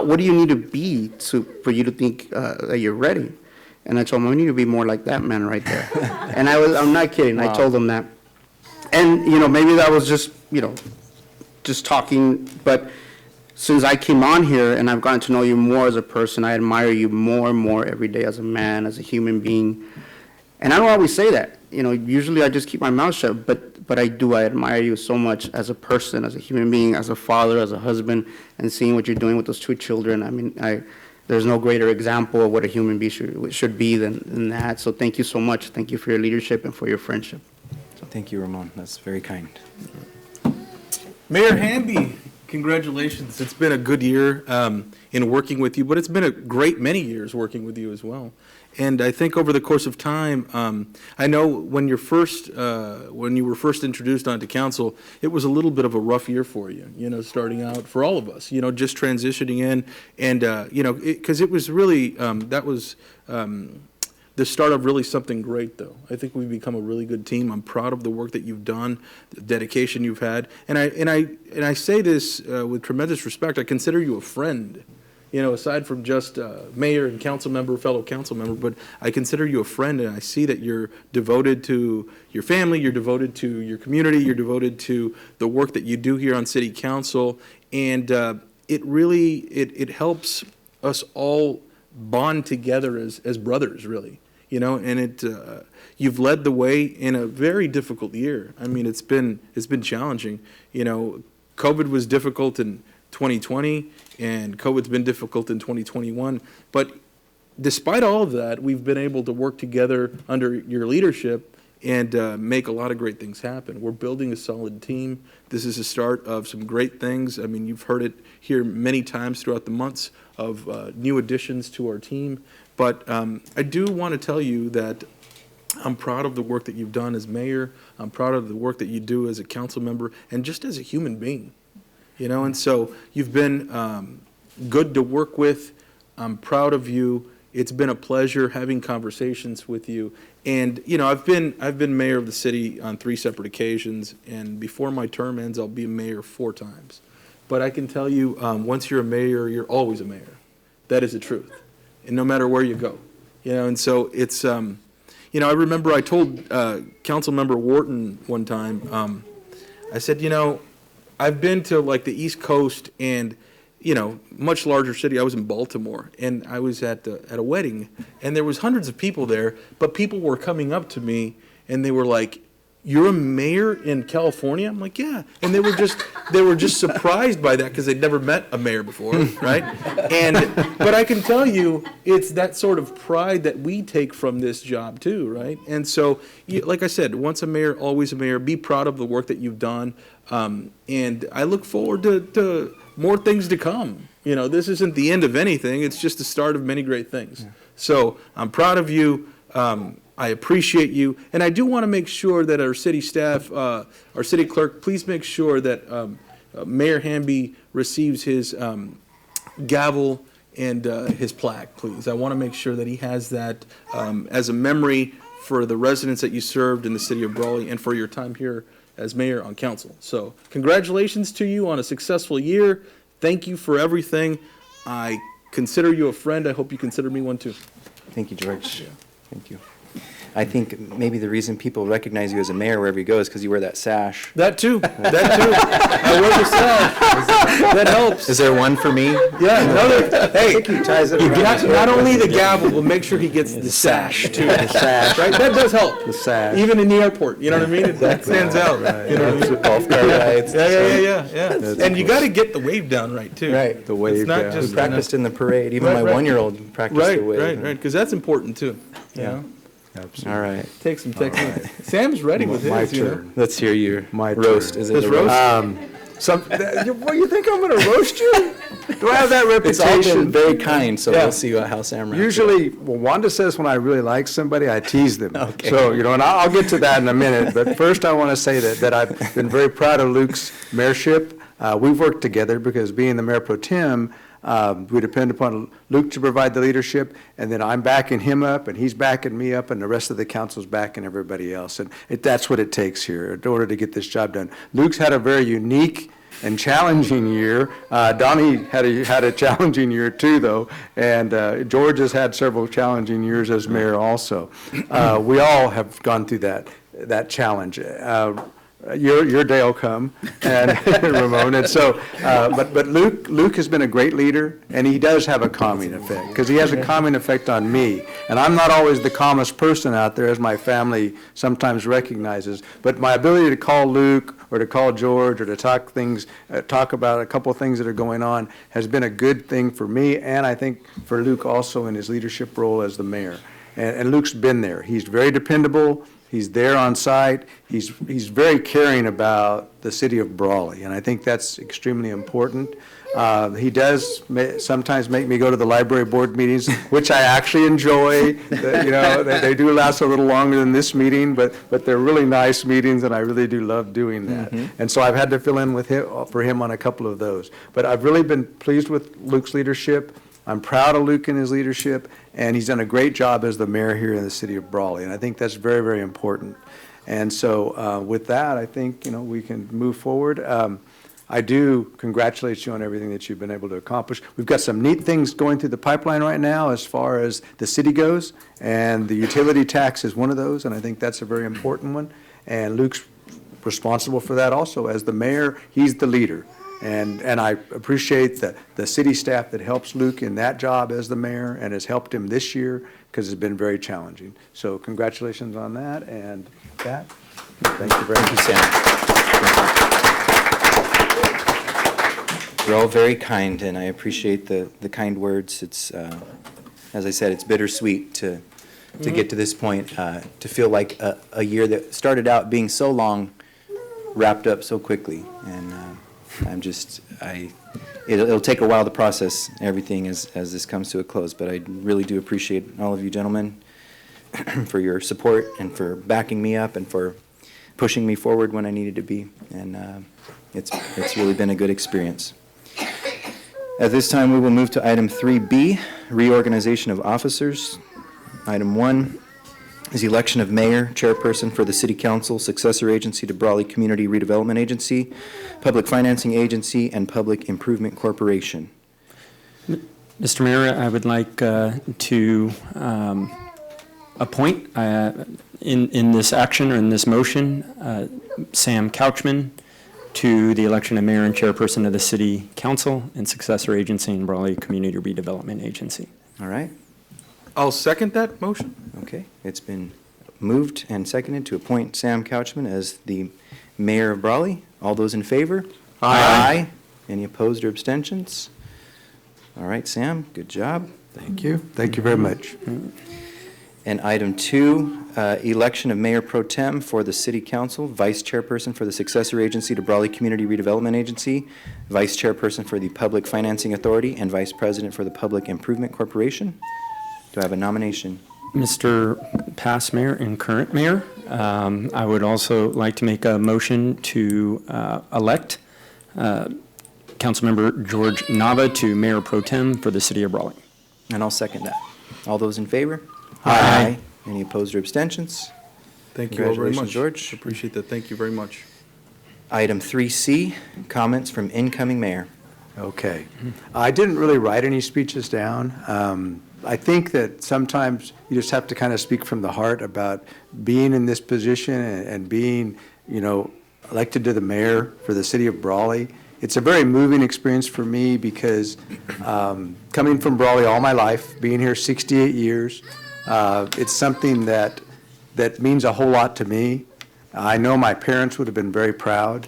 what do you need to be for you to think that you're ready? And I told him, I need to be more like that man right there. And I'm not kidding. Wow. I told him that. And, maybe that was just talking, but since I came on here and I've gotten to know you more as a person, I admire you more and more every day as a man, as a human being. And I don't always say that. Usually I just keep my mouth shut, but I do. I admire you so much as a person, as a human being, as a father, as a husband, and seeing what you're doing with those 2 children. I mean, there's no greater example of what a human being should be than that. So thank you so much. Thank you for your leadership and for your friendship. Thank you, Ramon. That's very kind. Mayor Hamby, congratulations. It's been a good year in working with you, but it's been a great many years working with you as well. And I think over the course of time, I know when you were first introduced onto council, it was a little bit of a rough year for you, starting out for all of us, just transitioning in, and because it was really that was the start of really something great, though. I think we've become a really good team. I'm proud of the work that you've done, the dedication you've had, and I say this with tremendous respect. I consider you a friend. Aside from just mayor and fellow council member, but I consider you a friend, and I see that you're devoted to your family, you're devoted to your community, you're devoted to the work that you do here on city council, and it really helps us all bond together as brothers, really. And you've led the way in a very difficult year. I mean, it's been challenging. COVID was difficult in 2020, and COVID's been difficult in 2021. But despite all of that, we've been able to work together under your leadership and make a lot of great things happen. We're building a solid team. This is the start of some great things. I mean, you've heard it here many times throughout the months of new additions to our team. But I do want to tell you that I'm proud of the work that you've done as mayor. I'm proud of the work that you do as a council member and just as a human being. And so you've been good to work with. I'm proud of you, It's been a pleasure having conversations with you. And, you know, I've been mayor of the city on 3 separate occasions, and before my term ends, I'll be mayor 4 times. But I can tell you, once you're a mayor, you're always a mayor. That is the truth. And no matter where you go, you know, and so it's, you know, I remember I told Councilmember Wharton one time, I said, you know, I've been to like the East Coast and, you know, much larger city. I was in Baltimore, and I was at a wedding, and there was hundreds of people there, but people were coming up to me, and they were like, "You're a mayor in California?" I'm like, "Yeah," and they were just surprised by that because they'd never met a mayor before, right? But I can tell you, it's that sort of pride that we take from this job too, right? And so, like I said, once a mayor, always a mayor. Be proud of the work that you've done, and I look forward to more things to come. You know, this isn't the end of anything. It's just the start of many great things. Yeah. So I'm proud of you. I appreciate you. And I do want to make sure that our city staff, our city clerk, please make sure that Mayor Hamby receives his gavel and his plaque, please. I want to make sure that he has that as a memory for the residents that you served in the city of Brawley and for your time here as mayor on council. So congratulations to you on a successful year. Thank you for everything. I consider you a friend. I hope you consider me one too. Thank you, George. Thank you. I think maybe the reason people recognize you as a mayor wherever you go is because you wear that sash. That too. That too. I wear the sash. That helps. Is there one for me? Yeah. Hey, ties it not only the gavel, but make sure he gets the sash too. The sash. Right? That does help. The sash. Even in the airport. You know what I mean? That stands out. Right. You know what I mean? Golf cart rides. Yeah. And you got to get the wave down right too. Right. The wave It's not down. just We practiced in the parade. Even my Right. 1-year-old practiced the wave. Right. Because that's important too. You know? Absolutely. All right. Take some technique. Sam's ready with My his, you know? turn. Let's hear your My roast. turn. Is it His a roast? What, you think I'm going to roast you? Do I have that It's all been reputation? very kind, so Yeah. we'll see how Sam wraps it. Usually, well, Wanda says when I really like somebody, I tease them. Okay. So, you know, and I'll get to that in a minute. But first, I want to say that I've been very proud of Luke's mayorship. We've worked together because being the mayor pro tem, we depend upon Luke to provide the leadership, and then I'm backing him up, and he's backing me up, and the rest of the council's backing everybody else. And that's what it takes here in order to get this job done. Luke's had a very unique and challenging year. Donnie had a challenging year too, though, and George has had several challenging years as mayor also. We all have gone through that challenge. Your day will come, and Ramon, and so, but Luke has been a great leader, and he does have a calming effect, because he has a calming effect on me, and I'm not always the calmest person out there, as my family sometimes recognizes, but my ability to call Luke, or to call George, or to talk about a couple of things that are going on, has been a good thing for me, and I think for Luke also in his leadership role as the mayor, and Luke's been there. He's very dependable. He's there on site. He's very caring about the city of Brawley, and I think that's extremely important. He does sometimes make me go to the library board meetings, which I actually enjoy. You know, they do last a little longer than this meeting, but they're really nice meetings, and I really do love doing that. Mm-hmm. And so I've had to fill in for him on a couple of those. But I've really been pleased with Luke's leadership. I'm proud of Luke and his leadership, and he's done a great job as the mayor here in the city of Brawley, and I think that's very, very important. And so with that, I think, you know, we can move forward. I do congratulate you on everything that you've been able to accomplish. We've got some neat things going through the pipeline right now as far as the city goes, and the utility tax is one of those, and I think that's a very important one. And Luke's responsible for that also. As the mayor, he's the leader. And I appreciate the city staff that helps Luke in that job as the mayor and has helped him this year, because it's been very challenging. So congratulations on that, and that, thank you very much. Sam. You're all very kind, and I appreciate the kind words. It's, as I said, it's bittersweet to get to this point, to feel like a year that started out being so long wrapped up so quickly. And it'll take a while to process everything as this comes to a close, but I really do appreciate all of you gentlemen for your support and for backing me up and for pushing me forward when I needed to be, and it's really been a good experience. At this time, we will move to item 3B, reorganization of officers. Item 1 is election of mayor, chairperson for the city council, successor agency to Brawley Community Redevelopment Agency, Public Financing Agency, and Public Improvement Corporation. Mr. Mayor, I would like to appoint in this action or in this motion, Sam Couchman to the election of mayor and chairperson of the city council and successor agency in Brawley Community Redevelopment Agency. All right? I'll second that motion. Okay. It's been moved and seconded to appoint Sam Couchman as the mayor of Brawley. All those in favor? Aye. Any opposed or abstentions? All right, Sam, good job. Thank you. Thank you very much. And item 2, election of Mayor Pro Tem for the City Council, Vice Chairperson for the successor agency to Brawley Community Redevelopment Agency, Vice Chairperson for the Public Financing Authority, and Vice President for the Public Improvement Corporation. Do I have a nomination? Mr. Past Mayor and current mayor, I would also like to make a motion to elect Councilmember George Nava to Mayor Pro Tem for the City of Brawley. And I'll second that. All those in favor? Aye. Any opposed or abstentions? Thank you all very much. Congratulations, George. Appreciate that. Thank you very much. Item 3C, comments from incoming mayor. Okay. I didn't really write any speeches down. I think that sometimes you just have to kind of speak from the heart about being in this position and being, elected to the mayor for the city of Brawley. It's a very moving experience for me because coming from Brawley all my life, being here 68 years, it's something that means a whole lot to me. I know my parents would have been very proud.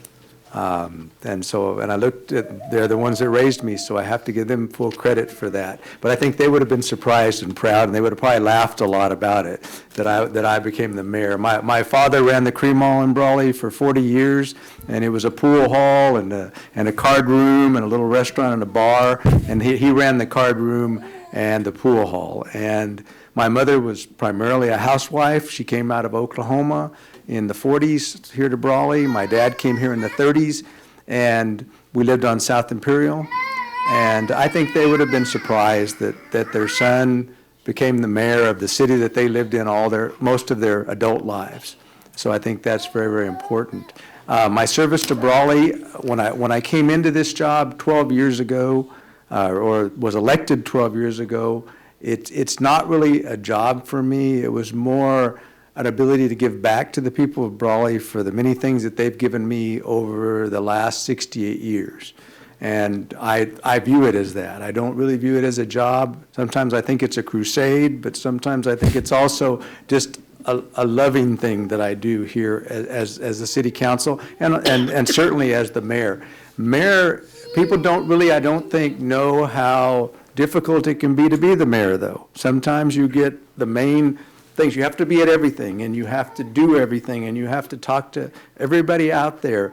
And I looked at, they're the ones that raised me, so I have to give them full credit for that. But I think they would have been surprised and proud, and they would have probably laughed a lot about it, that I became the mayor. My father ran the Cream Hall in Brawley for 40 years, and it was a pool hall and a card room and a little restaurant and a bar, and he ran the card room and the pool hall. And my mother was primarily a housewife. She came out of Oklahoma in the 40s here to Brawley. My dad came here in the 30s, and we lived on South Imperial. And I think they would have been surprised that their son became the mayor of the city that they lived in most of their adult lives. So I think that's very, very important. My service to Brawley, when I came into this job 12 years ago, or was elected 12 years ago, it's not really a job for me. It was more an ability to give back to the people of Brawley for the many things that they've given me over the last 68 years. And I view it as that. I don't really view it as a job. Sometimes I think it's a crusade, but sometimes I think it's also just a loving thing that I do here as the city council and certainly as the mayor. Mayor, people don't really, I don't think, know how difficult it can be to be the mayor, though. Sometimes you get the main things. You have to be at everything, and you have to do everything, and you have to talk to everybody out there.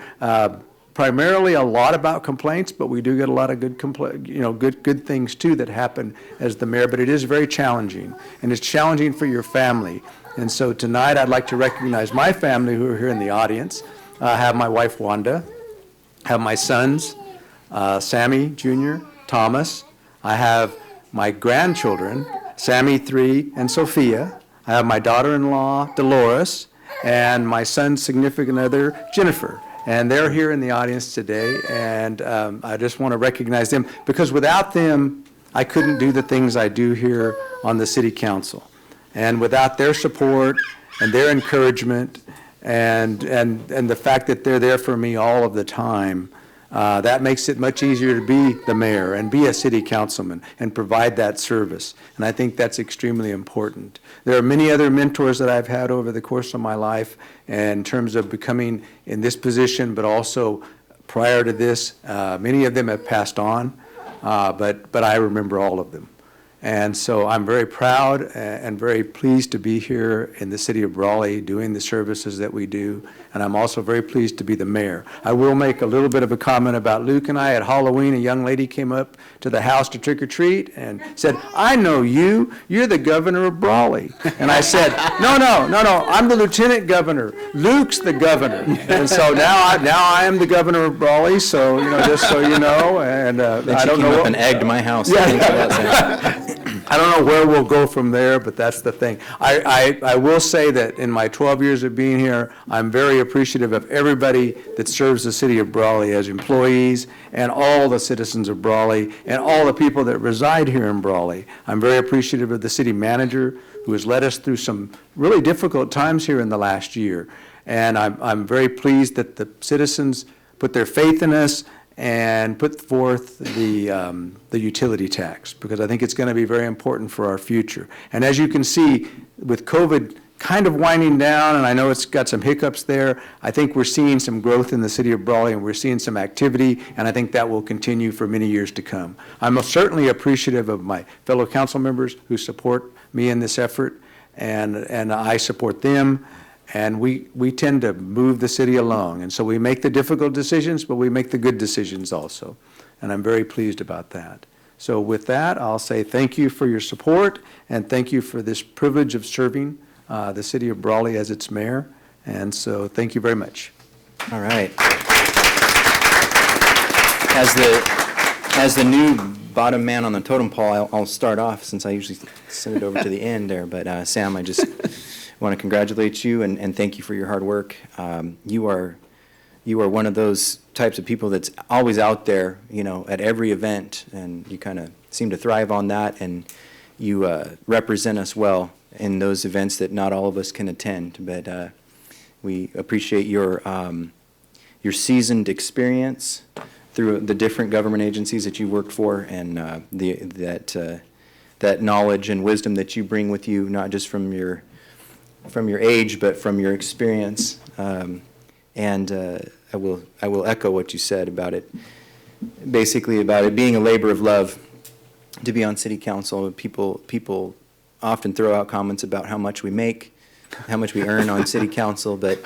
Primarily a lot about complaints, but we do get a lot of good things too that happen as the mayor. But it is very challenging, and it's challenging for your family. And so tonight I'd like to recognize my family who are here in the audience. I have my wife Wanda, I have my sons, Sammy Jr., Thomas. I have my grandchildren, Sammy 3 and Sophia. I have my daughter-in-law, Dolores, and my son's significant other, Jennifer. And they're here in the audience today, and I just want to recognize them, because without them, I couldn't do the things I do here on the city council. And without their support and their encouragement and the fact that they're there for me all of the time, that makes it much easier to be the mayor and be a city councilman and provide that service. And I think that's extremely important. There are many other mentors that I've had over the course of my life in terms of becoming in this position, but also prior to this, many of them have passed on, but I remember all of them. And so I'm very proud and very pleased to be here in the city of Brawley doing the services that we do. And I'm also very pleased to be the mayor. I will make a little bit of a comment about Luke and I. At Halloween, a young lady came up to the house to trick or treat and said, "I know you. You're the governor of Brawley." And I said, no, I'm the lieutenant governor. Luke's the governor. And so now I am the governor of Brawley, so, just so you know. And Then I she don't came know. up and egged my house. Yeah. Thanks for that, Sam. I don't know where we'll go from there, but that's the thing. I will say that in my 12 years of being here, I'm very appreciative of everybody that serves the city of Brawley as employees and all the citizens of Brawley and all the people that reside here in Brawley. I'm very appreciative of the city manager who has led us through some really difficult times here in the last year. And I'm very pleased that the citizens put their faith in us and put forth the utility tax, because I think it's going to be very important for our future. And as you can see, with COVID kind of winding down, and I know it's got some hiccups there, I think we're seeing some growth in the city of Brawley, and we're seeing some activity, and I think that will continue for many years to come. I'm certainly appreciative of my fellow council members who support me in this effort, and I support them. And we tend to move the city along. And so we make the difficult decisions, but we make the good decisions also. And I'm very pleased about that. So with that, I'll say thank you for your support, and thank you for this privilege of serving the city of Brawley as its mayor. And so thank you very much. All right. As the new bottom man on the totem pole, I'll start off, since I usually send it over to the end there. But Sam, I just want to congratulate you and thank you for your hard work. You are one of those types of people that's always out there, at every event, and you kind of seem to thrive on that, and you represent us well in those events that not all of us can attend. But we appreciate your seasoned experience through the different government agencies that you worked for, and that knowledge and wisdom that you bring with you, not just from your age, but from your experience. And I will echo what you said about it, basically about it being a labor of love to be on city council. People often throw out comments about how much we make, how much we earn on city council, but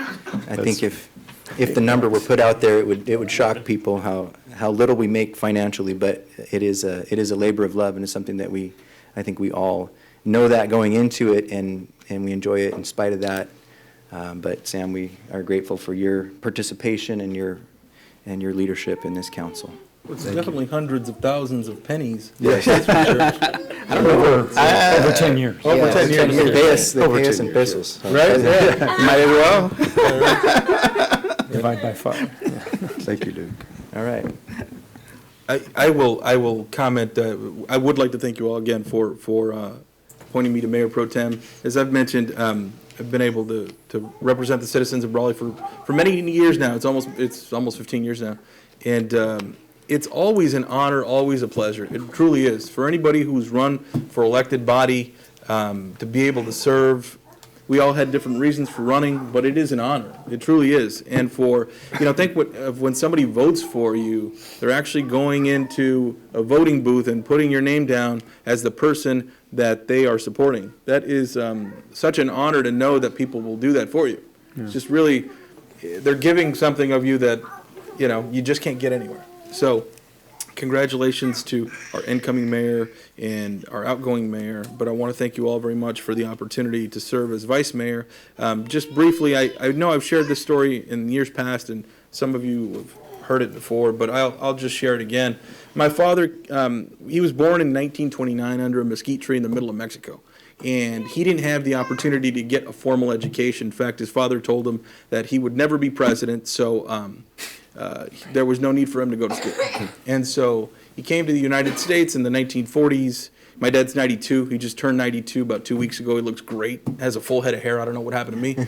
I think if the number were put out there, it would shock people how little we make financially, but it is a labor of love, and it's something that I think we all know that going into it, and we enjoy it in spite of that. But Sam, we are grateful for your participation and your leadership in this council. It's definitely hundreds of thousands of pennies. Yes. That's for sure. I don't know. Over 10 years. Over 10 years. They pay us in years, pesos. So. Right? Yeah. Might as well. Divide by 5. Thank you, Luke. All right. I will comment. I would like to thank you all again for appointing me to Mayor Pro Tem. As I've mentioned, I've been able to represent the citizens of Brawley for many years now. It's almost 15 years now, and it's always an honor, always a pleasure. It truly is. For anybody who's run for elected body, to be able to serve. We all had different reasons for running, but it is an honor. It truly is. And think of when somebody votes for you, they're actually going into a voting booth and putting your name down as the person that they are supporting. That is such an honor to know that people will do that for you. Yeah. It's just really, they're giving something of you that, you just can't get anywhere. So congratulations to our incoming mayor and our outgoing mayor, but I want to thank you all very much for the opportunity to serve as vice mayor. Just briefly, I know I've shared this story in years past, and some of you have heard it before, but I'll just share it again. My father, he was born in 1929 under a mesquite tree in the middle of Mexico, and he didn't have the opportunity to get a formal education. In fact, his father told him that he would never be president, so there was no need for him to go to school. And so he came to the United States in the 1940s. My dad's 92. He just turned 92 about 2 weeks ago. He looks great. Has a full head of hair. I don't know what happened to me.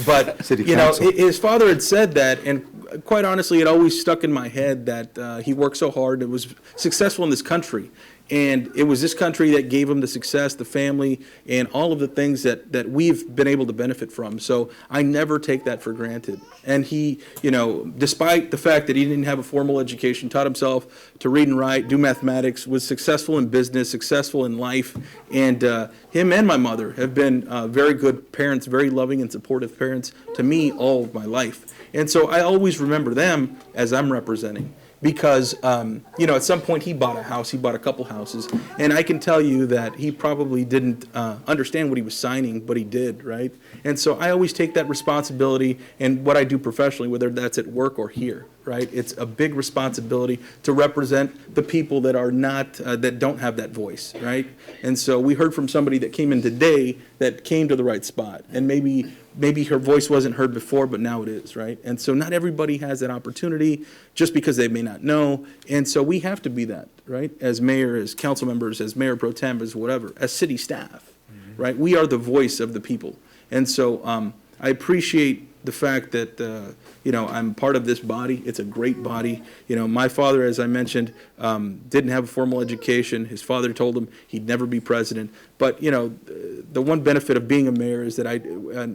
But his father had said that, and quite honestly, it always stuck in my head that he worked so hard and was successful in this country. And it was this country that gave him the success, the family, and all of the things that we've been able to benefit from. So I never take that for granted. And he, despite the fact that he didn't have a formal education, taught himself to read and write, do mathematics, was successful in business, successful in life. And him and my mother have been very good parents, very loving and supportive parents to me all of my life. And so I always remember them as I'm representing. Because, at some point he bought a house, he bought a couple houses, and I can tell you that he probably didn't understand what he was signing, but he did, right? And so I always take that responsibility and what I do professionally, whether that's at work or here, right? It's a big responsibility to represent the people that are not, that don't have that voice, right? And so we heard from somebody that came in today that came to the right spot, and maybe her voice wasn't heard before, but now it is, right? And so not everybody has that opportunity just because they may not know. And so we have to be that, right? As mayor, as council members, as mayor pro tem, as whatever, as city staff, right? We are the voice of the people. And so I appreciate the fact that, I'm part of this body. It's a great body. My father, as I mentioned, didn't have a formal education. His father told him he'd never be president. But, the one benefit of being a mayor is that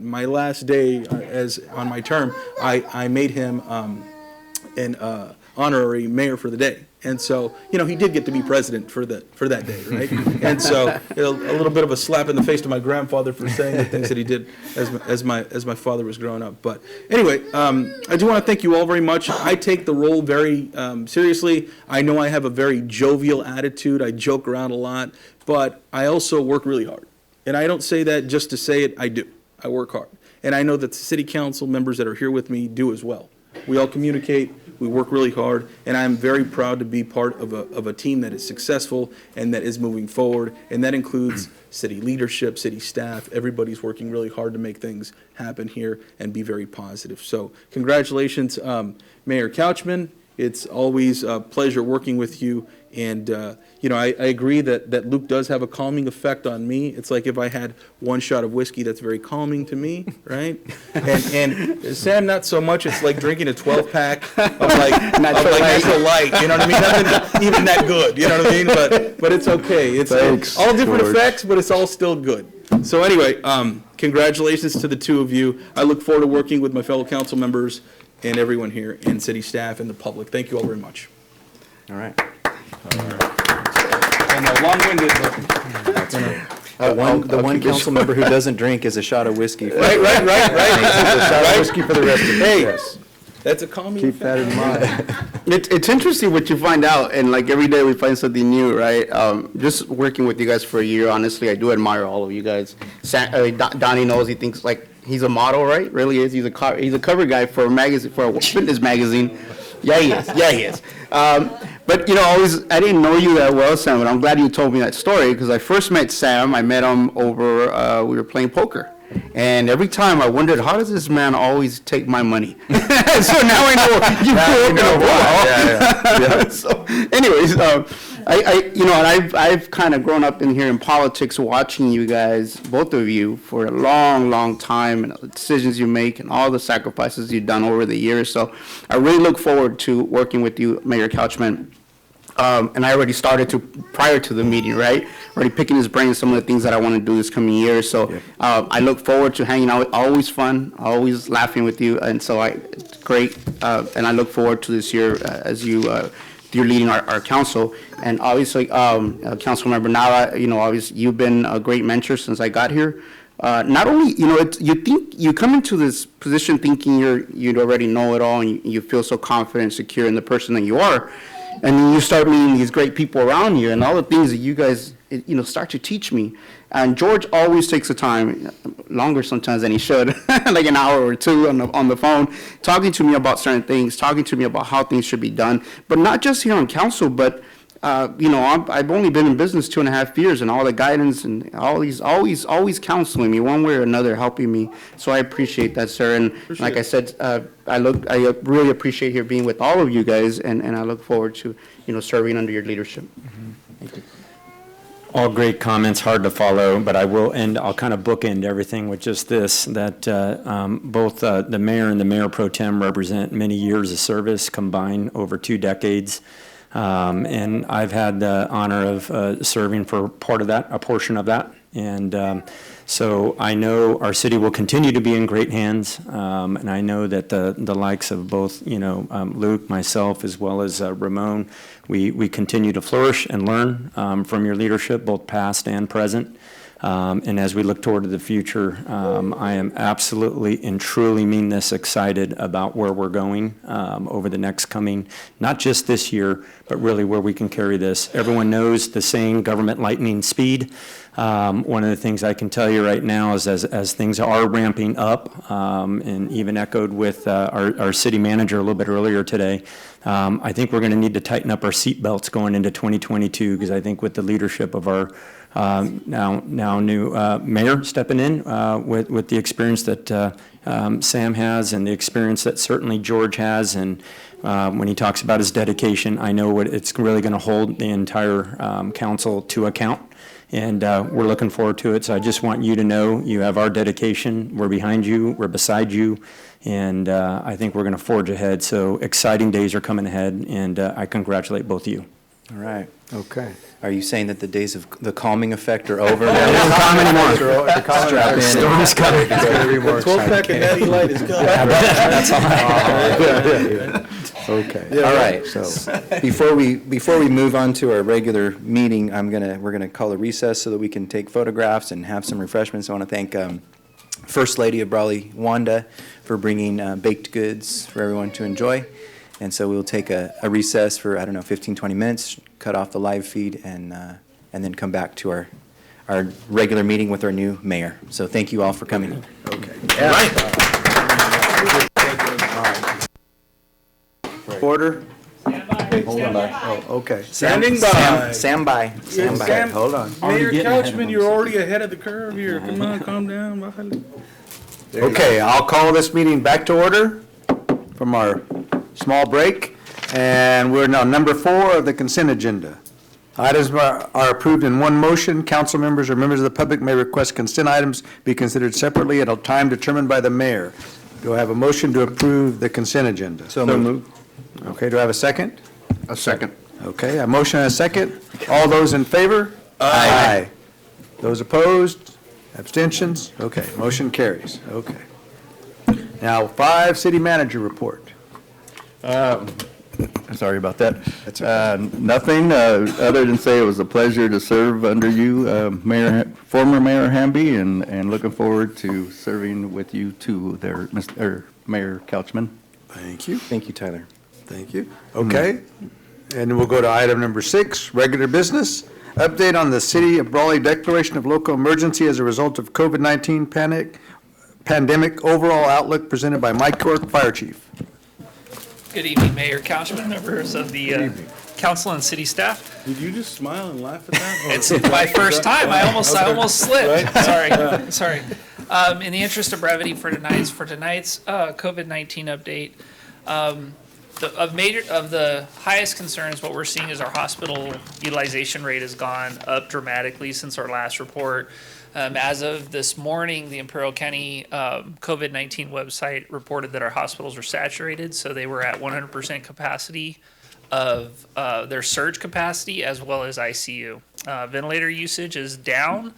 my last day on my term, I made him an honorary mayor for the day. And so, he did get to be president for that day, right? And so a little bit of a slap in the face to my grandfather for saying the things that he did as my father was growing up. But anyway, I do want to thank you all very much. I take the role very seriously. I know I have a very jovial attitude. I joke around a lot, but I also work really hard. And I don't say that just to say it. I do. I work hard. And I know that the city council members that are here with me do as well. We all communicate, we work really hard, and I'm very proud to be part of a team that is successful and that is moving forward, and that includes city leadership, city staff. Everybody's working really hard to make things happen here and be very positive. So congratulations, Mayor Couchman. It's always a pleasure working with you. And, I agree that Luke does have a calming effect on me. It's like if I had one shot of whiskey, that's very calming to me, right? And Sam, not so much. It's like drinking a 12-pack of Natural Light. You know what I mean? Nothing even that good. You know what I mean? But it's okay. It's all different effects, but it's all still good. So anyway, congratulations to the two of you. I look forward to working with my fellow council members and everyone here, and city staff and the public. Thank you all very much. All right. And long-winded, but The one council member who doesn't drink is a shot of whiskey. right. A shot of whiskey for the rest of you. Hey, Yes. that's a calming Keep that in mind. It's interesting what you find out, and like every day we find something new, right? Just working with you guys for a year, honestly, I do admire all of you guys. Donnie knows, he thinks like he's a model, right? Really is. He's a cover guy for a magazine, for a fitness magazine. Yeah, he is. But I didn't know you that well, Sam, and I'm glad you told me that story, because I first met Sam. I met him over, we were playing poker. And every time I wondered, how does this man always take my money? So now I know you grew up in a while. Yeah. So, anyways, and I've kind of grown up in here in politics, watching you guys, both of you, for a long, long time, and the decisions you make, and all the sacrifices you've done over the years. So, I really look forward to working with you, Mayor Couchman. And I already started prior to the meeting, right? Already picking his brain some of the things that I want to do this coming year. So I look forward to hanging out. Always fun, always laughing with you. And so it's great. And I look forward to this year as you're leading our council. And obviously, Councilmember Nava, obviously you've been a great mentor since I got here. Not only, you come into this position thinking you already know it all, and you feel so confident and secure in the person that you are. And then you start meeting these great people around you, and all the things that you guys, start to teach me. And George always takes the time, longer sometimes than he should, like an hour or two on the phone, talking to me about certain things, talking to me about how things should be done. But not just here on council, but I've only been in business 2.5 years, and all the guidance and always counseling me one way or another, helping me. So I appreciate that, sir. And like I said, I really appreciate here being with all of you guys, and I look forward to serving under your leadership. Mm-hmm. Thank you. All great comments, hard to follow, but I'll kind of bookend everything with just this, that both the mayor and the mayor pro tem represent many years of service combined over 2 decades. And I've had the honor of serving for a portion of that. And so I know our city will continue to be in great hands. And I know that the likes of both, Luke, myself, as well as Ramon, we continue to flourish and learn from your leadership, both past and present. And as we look toward the future, I am absolutely and truly mean this excited about where we're going over the next coming, not just this year, but really where we can carry this. Everyone knows the saying, government lightning speed. One of the things I can tell you right now is as things are ramping up, and even echoed with our city manager a little bit earlier today, I think we're going to need to tighten up our seatbelts going into 2022, because I think with the leadership of our now new mayor stepping in with the experience that Sam has and the experience that certainly George has, and when he talks about his dedication, I know what it's really going to hold the entire council to account. And we're looking forward to it. So I just want you to know you have our dedication. We're behind you. We're beside you. And I think we're going to forge ahead. So exciting days are coming ahead. And I congratulate both of you. All right. Okay. Are you saying that the days of the calming effect are over? Strap in. Storm's coming. It's going to be more 12-pack of Natty Light is coming. That's all. Okay. All right. So, Before we move on to our regular meeting, we're gonna call a recess so that we can take photographs and have some refreshments. I want to thank First Lady of Brawley, Wanda, for bringing baked goods for everyone to enjoy. And so we'll take a recess for, 15, 20 minutes, cut off the live feed, and then come back to our regular meeting with our new mayor. So thank you all for coming. okay. Order? Hold on. Oh, okay. Standing by. Stand by. Stand by. Okay, hold on. Mayor Couchman, you're already ahead of the curve here. Come on, calm down. Bájale. Okay, I'll call this meeting back to order from our small break. And we're now number 4 of the consent agenda. Items are approved in one motion. Council members or members of the public may request consent items be considered separately at a time determined by the mayor. Do I have a motion to approve the consent agenda? So moved. Okay, do I have a second? A second. Okay, a motion and a second. All those in favor? Aye. Those opposed? Abstentions? Okay, motion carries. Okay. Now, 5, city manager report. Sorry about that. That's okay. Nothing other than say it was a pleasure to serve under you, former Mayor Hamby, and looking forward to serving with you too, there, Mr. Mayor Couchman. Thank you. Thank you, Tyler. Thank you. Okay. And we'll go to item number 6, regular business. Update on the City of Brawley declaration of local emergency as a result of COVID-19 pandemic overall outlook presented by Mike York, Fire Chief. Good evening, Mayor Couchman, members of the council and city staff. Did you just smile and laugh at that? Or- It's my first time. I almost slipped. Right? Sorry. In the interest of brevity for tonight's COVID-19 update, of the highest concerns, what we're seeing is our hospital utilization rate has gone up dramatically since our last report. As of this morning, the Imperial County COVID-19 website reported that our hospitals are saturated, so they were at 100% capacity of their surge capacity as well as ICU. Ventilator usage is down,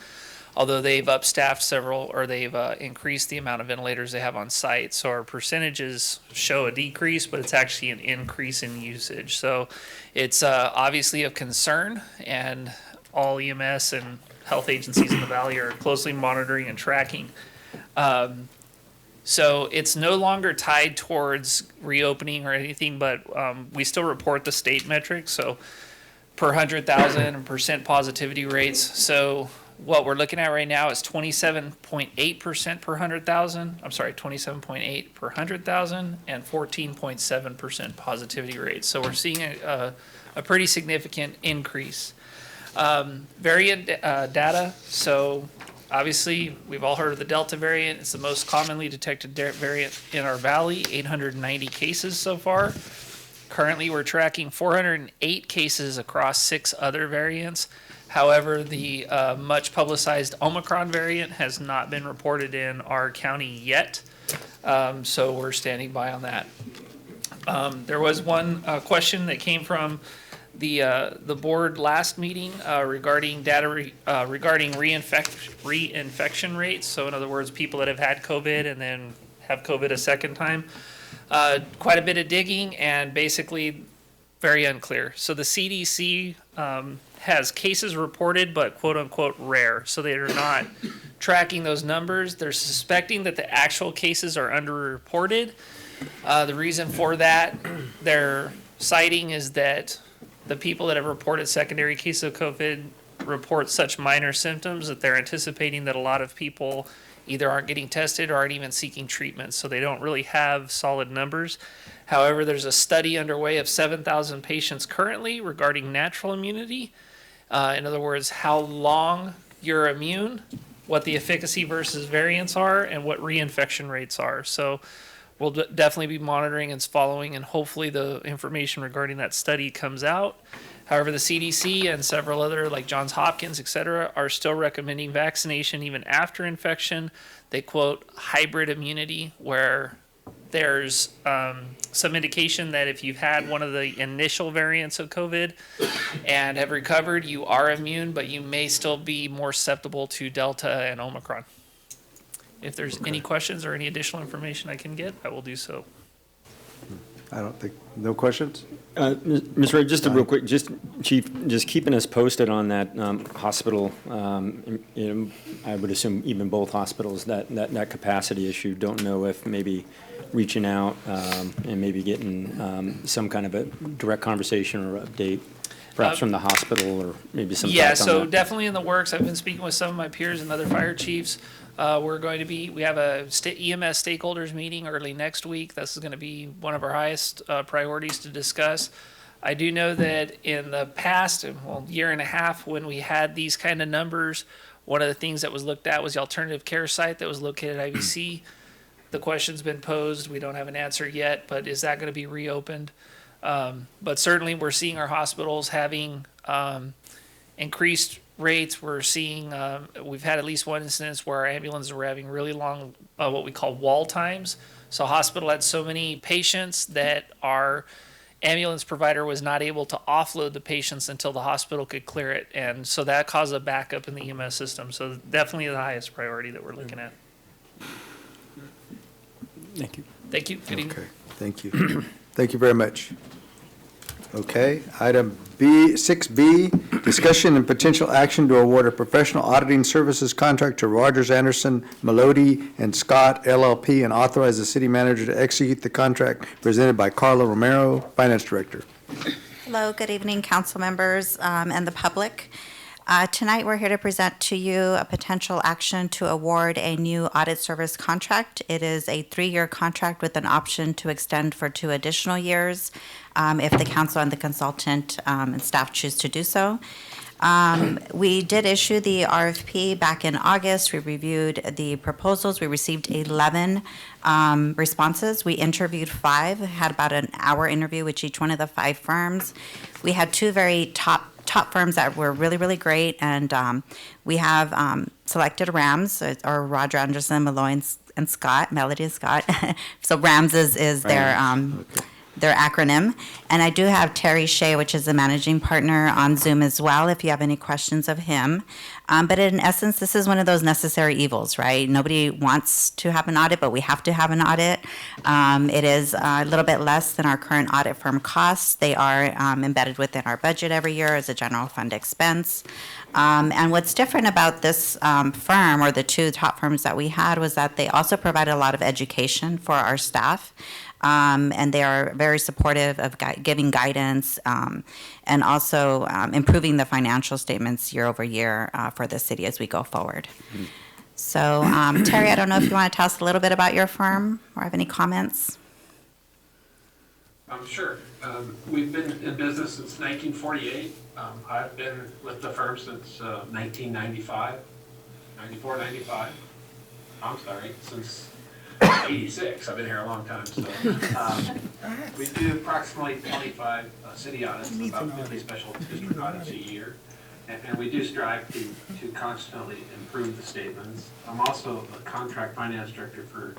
although they've upstaffed they've increased the amount of ventilators they have on site. So our percentages show a decrease, but it's actually an increase in usage. So it's obviously of concern, and all EMS and health agencies in the valley are closely monitoring and tracking. So it's no longer tied towards reopening or anything, but we still report the state metrics, so per 100,000 and percent positivity rates. So what we're looking at right now is 27.8% per 100,000. I'm sorry, 27.8 per 100,000 and 14.7% positivity rates. So we're seeing a pretty significant increase. Variant data. So obviously we've all heard of the Delta variant. It's the most commonly detected variant in our valley, 890 cases so far. Currently we're tracking 408 cases across 6 other variants. However, the much publicized Omicron variant has not been reported in our county yet. So we're standing by on that. There was one question that came from the board last meeting regarding data regarding reinfection rates. So in other words, people that have had COVID and then have COVID a second time. Quite a bit of digging and basically very unclear. So the CDC has cases reported, but quote unquote rare. So they are not tracking those numbers. They're suspecting that the actual cases are underreported. The reason for that, their citing is that the people that have reported secondary cases of COVID report such minor symptoms that they're anticipating that a lot of people either aren't getting tested or aren't even seeking treatment. So they don't really have solid numbers. However, there's a study underway of 7,000 patients currently regarding natural immunity. In other words, how long you're immune, what the efficacy versus variants are, and what reinfection rates are. So we'll definitely be monitoring and following, and hopefully the information regarding that study comes out. However, the CDC and several other, like Johns Hopkins, et cetera, are still recommending vaccination even after infection. They quote hybrid immunity, where there's some indication that if you've had one of the initial variants of COVID and have recovered, you are immune, but you may still be more susceptible to Delta and Omicron. If there's any questions or any additional information I can get, I will do so. I don't think, no questions? Ms. Ray, just a real quick, Chief, just keeping us posted on that hospital, I would assume even both hospitals, that capacity issue. Don't know if maybe reaching out and maybe getting some kind of a direct conversation or update, perhaps from the hospital, or maybe some thoughts on so that. definitely in the works. I've been speaking with some of my peers and other fire chiefs. We have a EMS stakeholders meeting early next week. This is going to be one of our highest priorities to discuss. I do know that in the past, year and a half, when we had these kind of numbers, one of the things that was looked at was the alternative care site that was located at IVC. The question's been posed. We don't have an answer yet, but is that going to be reopened? But certainly we're seeing our hospitals having increased rates. We're seeing, we've had at least one instance where our ambulances were having really long, what we call wall times. So hospital had so many patients that our ambulance provider was not able to offload the patients until the hospital could clear it. And so that caused a backup in the EMS system. So definitely the highest priority that we're looking at. Thank you. Thank you. Good evening. Okay, thank you. Thank you very much. Okay, item B, 6B, discussion and potential action to award a professional auditing services contract to Rogers Anderson, Melody, and Scott LLP, and authorize the city manager to execute the contract presented by Carla Romero, Finance Director. Hello, good evening, council members and the public. Tonight, we're here to present to you a potential action to award a new audit service contract. It is a 3-year contract with an option to extend for 2 additional years if the council and the consultant and staff choose to do so. We did issue the RFP back in August. We reviewed the proposals. We received 11 responses. We interviewed 5, had about an hour interview with each one of the 5 firms. We had 2 very top firms that were really, really great, and we have selected RAMS, or Roger Anderson, Malloy, and Scott, Melody and Scott. So RAMS is their acronym. And I do have Terry Shea, which is the managing partner, on Zoom as well, if you have any questions of him. But in essence, this is one of those necessary evils, right? Nobody wants to have an audit, but we have to have an audit. It is a little bit less than our current audit firm costs. They are embedded within our budget every year as a general fund expense. And what's different about this firm, or the 2 top firms that we had, was that they also provide a lot of education for our staff. And they are very supportive of giving guidance and also improving the financial statements year over year for the city as we go forward. Mm-hmm. So, Terry, I don't know if you want to tell us a little bit about your firm or have any comments. Sure. We've been in business since 1948. I've been with the firm since 1995, 94, 95. I'm sorry, since 86. I've been here a long time. So we do approximately 25 city audits, about 50 special district audits a year. And we do strive to constantly improve the statements. I'm also a contract finance director for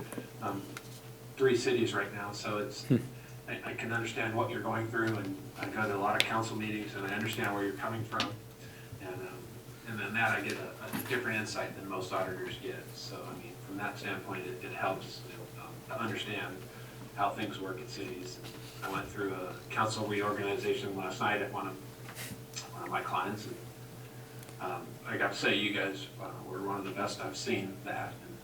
3 cities right now. So I can understand what you're going through, and I go to a lot of council meetings, and I understand where you're coming from. And then that I get a different insight than most auditors get. So, I mean, from that standpoint, it helps to understand how things work in cities. I went through a council reorganization last night at one of my clients, and I got to say, you guys were one of the best I've seen that. And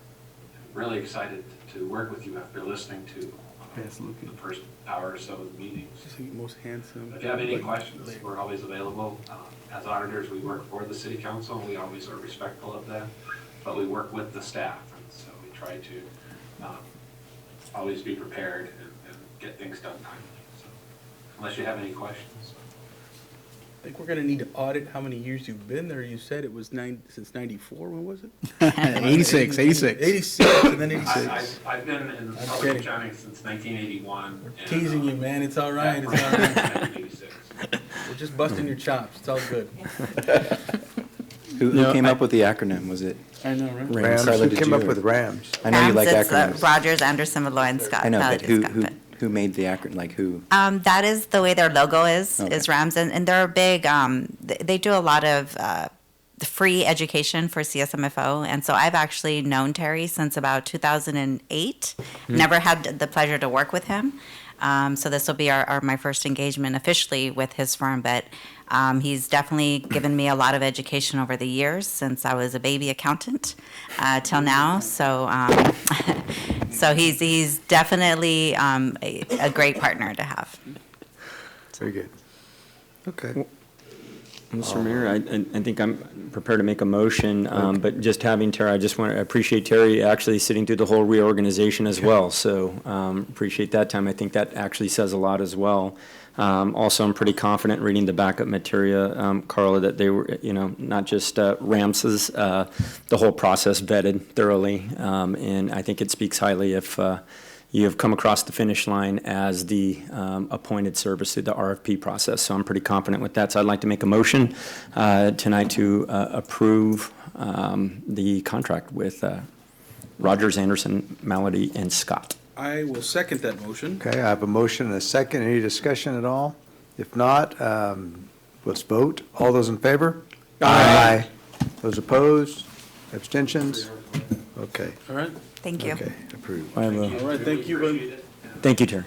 I'm really excited to work with you after listening to the first hour or so of the meetings. Most handsome. If you have any questions, we're always available. As auditors, we work for the city council, and we always are respectful of that, but we work with the staff, and so we try to always be prepared and get things done timely. So, unless you have any questions. I think we're gonna need to audit how many years you've been there. You said it was since 94, when was it? 86, 86. 86, and then 86. I've been in public accounting since 1981. We're teasing you, man, it's all right, it's all right. We're just busting your chops, it's all good. Who came up with the acronym? Was it? I know, right? Rams, Carla, who did came you, up or- with Rams? I know you like It's acronyms. Rogers, Anderson, Malloy, and Scott. I know, but Melody who made the acronym? Like who? That is the way their logo is Okay. Rams, and they're a big, they do a lot of free education for CSMFO, and so I've actually known Terry since about 2008. Never had the pleasure to work with him, so this will be my first engagement officially with his firm, but he's definitely given me a lot of education over the years since I was a baby accountant till now, so so he's definitely a great partner to have. Very good. Okay. Mr. Mayor, I think I'm prepared to make a motion, but just having Terry, I appreciate Terry actually sitting through the whole reorganization as well, so appreciate that time. I think that actually says a lot as well. Also, I'm pretty confident reading the backup material, Carla, that they were, not just Ramses, the whole process vetted thoroughly, and I think it speaks highly if you have come across the finish line as the appointed service through the RFP process. So I'm pretty confident with that. So I'd like to make a motion tonight to approve the contract with Rogers, Anderson, Malady, and Scott. I will second that motion. Okay, I have a motion and a second. Any discussion at all? If not, let's vote. All those in favor? Aye. Those opposed? Abstentions? Okay. All right. Thank you. Okay, approved. I have All right, thank you. Appreciate it. Thank you, Terry.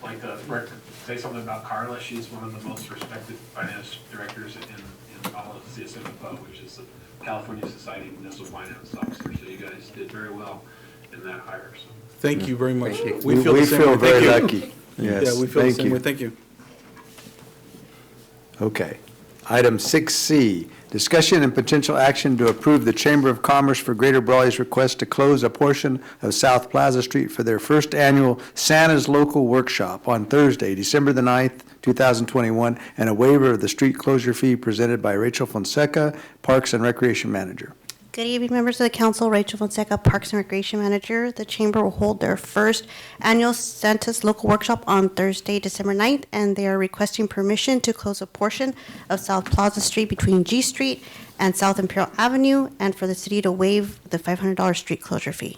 I'd like to say something about Carla. She's one of the most respected finance directors in all of CSMFO, which is the California Society of Municipal Finance Officers. So you guys did very well in that hire. So. Thank you very much. We feel the same way. very Thank lucky. you. Yes, Yeah, we feel the thank same you. way, thank you. Okay. Item 6C, discussion and potential action to approve the Chamber of Commerce for Greater Brawley's request to close a portion of South Plaza Street for their first annual Santa's Local Workshop on Thursday, December the 9th, 2021, and a waiver of the street closure fee presented by Rachel Fonseca, Parks and Recreation Manager. Good evening, members of the council. Rachel Fonseca, Parks and Recreation Manager. The Chamber will hold their first annual Santa's Local Workshop on Thursday, December 9th, and they are requesting permission to close a portion of South Plaza Street between G Street and South Imperial Avenue, and for the city to waive the $500 street closure fee.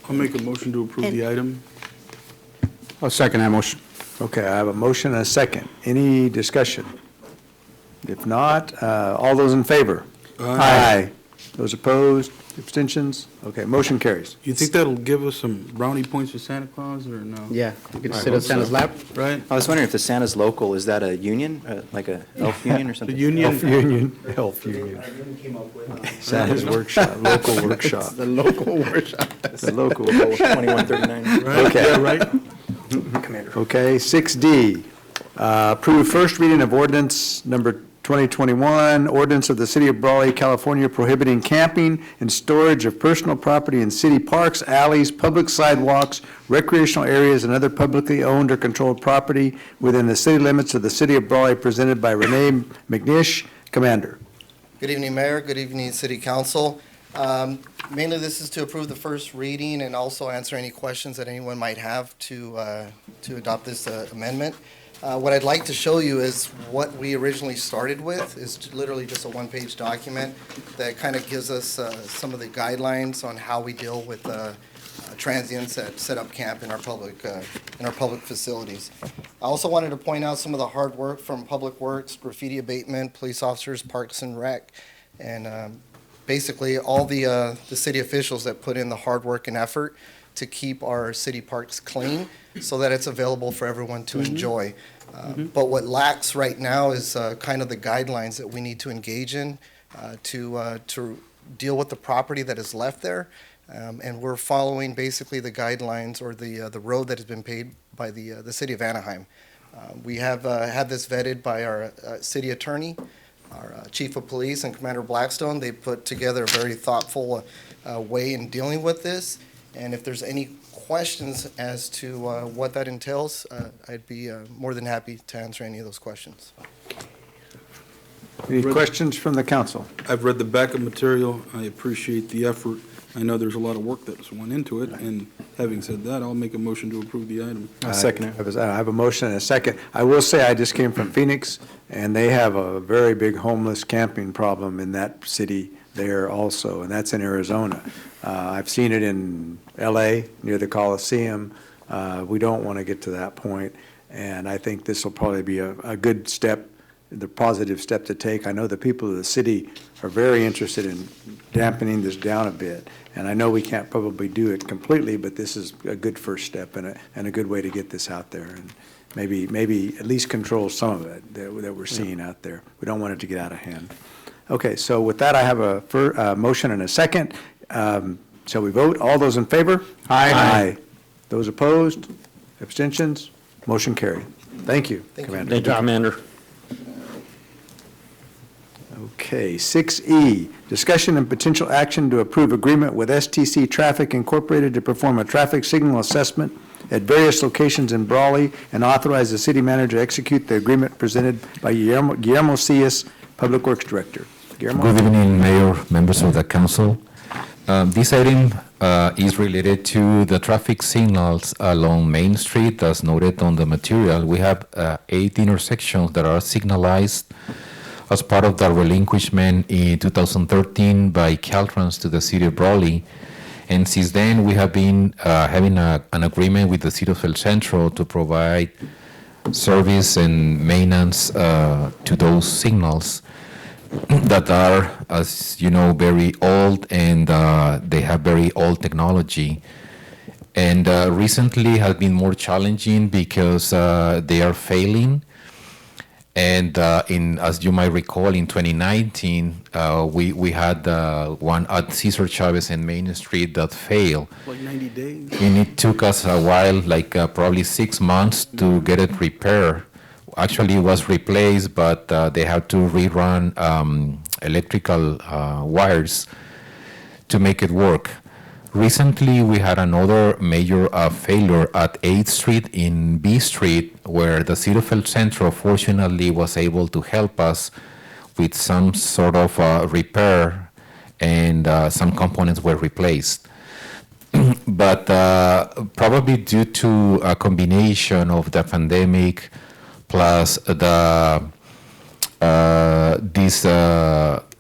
I'll make a motion to approve the item. I'll second that motion. Okay, I have a motion and a second. Any discussion? If not, all those in favor? Aye. Those opposed? Abstentions? Okay, motion carries. You think that'll give us some brownie points for Santa Claus, or no? Yeah, you can I sit hope on Santa's so. lap. Right? I was wondering if the Santa's local, is that a union, like a elf union or The something? union. Elf Union, Elf Union. Santa's workshop, local workshop. The local workshop. The local. 2139. Right? Okay. Yeah, right? Okay, 6D, approve first reading of ordinance number 2021, ordinance of the City of Brawley, California prohibiting camping and storage of personal property in city parks, alleys, public sidewalks, recreational areas, and other publicly owned or controlled property within the city limits of the City of Brawley, presented by Renee McNish, Commander. Good evening, Mayor. Good evening, City Council. Mainly, this is to approve the first reading and also answer any questions that anyone might have to adopt this amendment. What I'd like to show you is what we originally started with is literally just a one-page document that kind of gives us some of the guidelines on how we deal with transients that set up camp in our public facilities. I also wanted to point out some of the hard work from Public Works, graffiti abatement, police officers, Parks and Rec, and basically all the city officials that put in the hard work and effort to keep our city parks clean so that it's available for everyone to enjoy. But what lacks right now is kind of the guidelines that we need to engage in to deal with the property that is left there. And we're following basically the guidelines or the road that has been paid by the city of Anaheim. We have had this vetted by our city attorney, our chief of police, and Commander Blackstone. They put together a very thoughtful way in dealing with this. And if there's any questions as to what that entails, I'd be more than happy to answer any of those questions. Any questions from the council? I've read the backup material. I appreciate the effort. I know there's a lot of work that went into it, and having said that, I'll make a motion to approve the item. I'll second it. I have a motion and a second. I will say I just came from Phoenix, and they have a very big homeless camping problem in that city there also, and that's in Arizona. I've seen it in LA near the Coliseum. We don't want to get to that point, and I think this will probably be a good step, the positive step to take. I know the people of the city are very interested in dampening this down a bit, and I know we can't probably do it completely, but this is a good first step and a good way to get this out there, and maybe at least control some of it that we're seeing out there. We don't want it to get out of hand. Okay, so with that, I have a motion and a second. Shall we vote? All those in favor? Aye. Those opposed? Abstentions? Motion carried. Thank you, Commander. Thank you, Commander. Okay, 6E, discussion and potential action to approve agreement with STC Traffic Incorporated to perform a traffic signal assessment at various locations in Brawley and authorize the city manager to execute the agreement presented by Guillermo Cias, Public Works Director. Guillermo? Good evening, Mayor, members of the council. This item is related to the traffic signals along Main Street, as noted on the material. We have 8 intersections that are signalized as part of the relinquishment in 2013 by Caltrans to the city of Brawley. And since then, we have been having an agreement with the city of El Centro to provide service and maintenance to those signals that are, as you know, very old, and they have very old technology. And recently has been more challenging because they are failing. And as you might recall, in 2019, we had one at Cesar Chavez and Main Street that failed. Like 90 days. And it took us a while, like probably 6 months to get it repaired. Actually, it was replaced, but they had to rerun electrical wires to make it work. Recently, we had another major failure at 8th Street in B Street, where the City of El Centro fortunately was able to help us with some sort of repair, and some components were replaced. But probably due to a combination of the pandemic plus this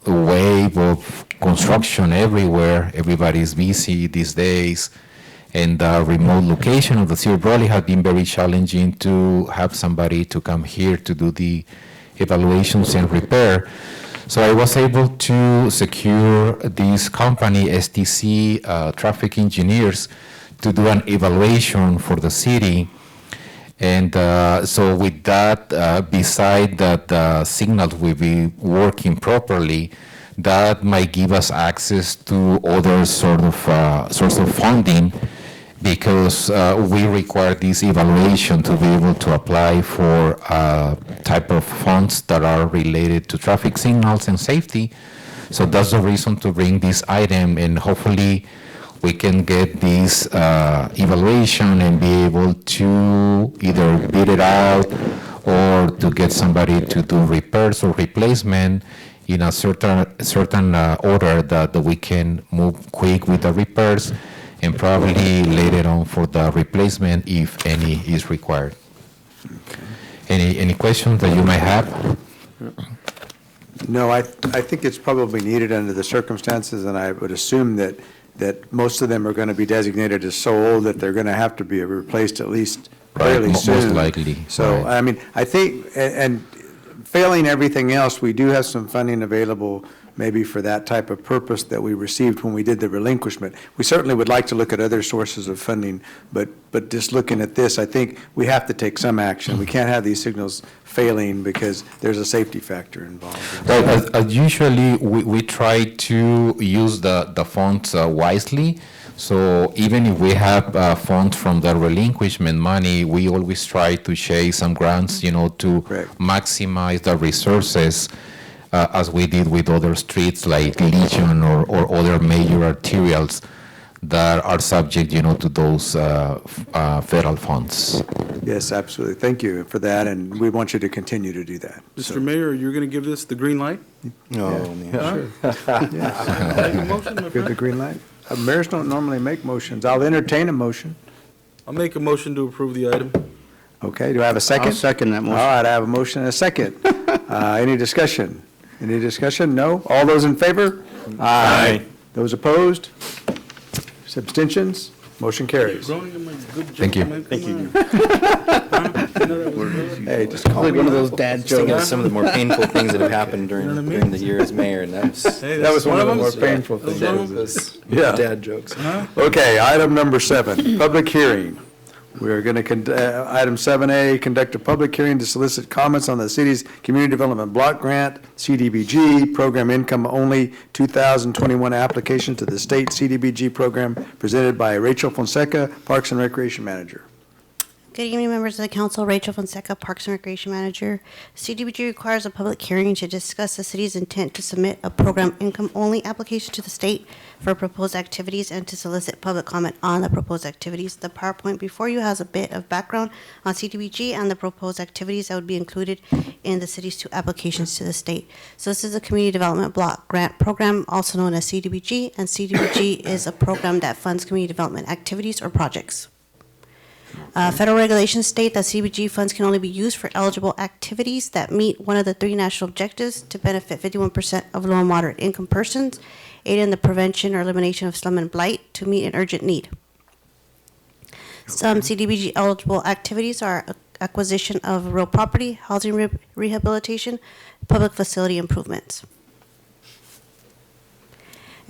wave of construction everywhere, everybody's busy these days, and the remote location of the city of Brawley has been very challenging to have somebody to come here to do the evaluations and repair. So I was able to secure this company, STC Traffic Engineers, to do an evaluation for the city. And so with that, beside that the signals will be working properly, that might give us access to other sort of source of funding, because we require this evaluation to be able to apply for type of funds that are related to traffic signals and safety. So that's the reason to bring this item, and hopefully we can get this evaluation and be able to either bid it out or to get somebody to do repairs or replacement in a certain order, that we can move quick with the repairs and probably later on for the replacement if any is required. Okay. Any questions that you might have? No, I think it's probably needed under the circumstances, and I would assume that that most of them are going to be designated as so old that they're going to have to be replaced at least fairly Most soon. likely, So, right. I mean, I think, and failing everything else, we do have some funding available maybe for that type of purpose that we received when we did the relinquishment. We certainly would like to look at other sources of funding, but just looking at this, I think we have to take some action. We can't have these signals failing because there's a safety factor involved. Well, as usually, we try to use the funds wisely. So even if we have funds from the relinquishment money, we always try to chase some grants, to maximize the resources, as we did with other streets like Legion or other major arterials that are subject, to those federal funds. Yes, absolutely. Thank you for that, and we want you to continue to do that. Mr. Mayor, you're going to give this the green light? No, Sure. Make a motion, my friend. Give the green light. Mayors don't normally make motions. I'll entertain a motion. I'll make a motion to approve the item. Okay, do I have a second? I'll second that motion. All right, I have a motion and a second. Any discussion? Any discussion? No? All those in favor? Aye. Those opposed? Abstentions? Motion carries. Thank you. Thank you. Hey, just call Like me one of out. those dad jokes. Thinking of some of the more painful things that have happened during the year as mayor, and that was one of the more painful things. Those Yeah. dad jokes. Okay, item number 7, public hearing. We're going to, item 7A, conduct a public hearing to solicit comments on the city's Community Development Block Grant, CDBG, Program Income Only 2021 application to the state CDBG program presented by Rachel Fonseca, Parks and Recreation Manager. Good evening, members of the council. Rachel Fonseca, Parks and Recreation Manager. CDBG requires a public hearing to discuss the city's intent to submit a program income-only application to the state for proposed activities and to solicit public comment on the proposed activities. The PowerPoint before you has a bit of background on CDBG and the proposed activities that would be included in the city's 2 applications to the state. So this is a Community Development Block Grant Program, also known as CDBG, and CDBG is a program that funds community development activities or projects. Federal regulations state that CDBG funds can only be used for eligible activities that meet one of the 3 national objectives to benefit 51% of low and moderate income persons, aid in the prevention or elimination of slum and blight, to meet an urgent need. Some CDBG eligible activities are acquisition of real property, housing rehabilitation, public facility improvements.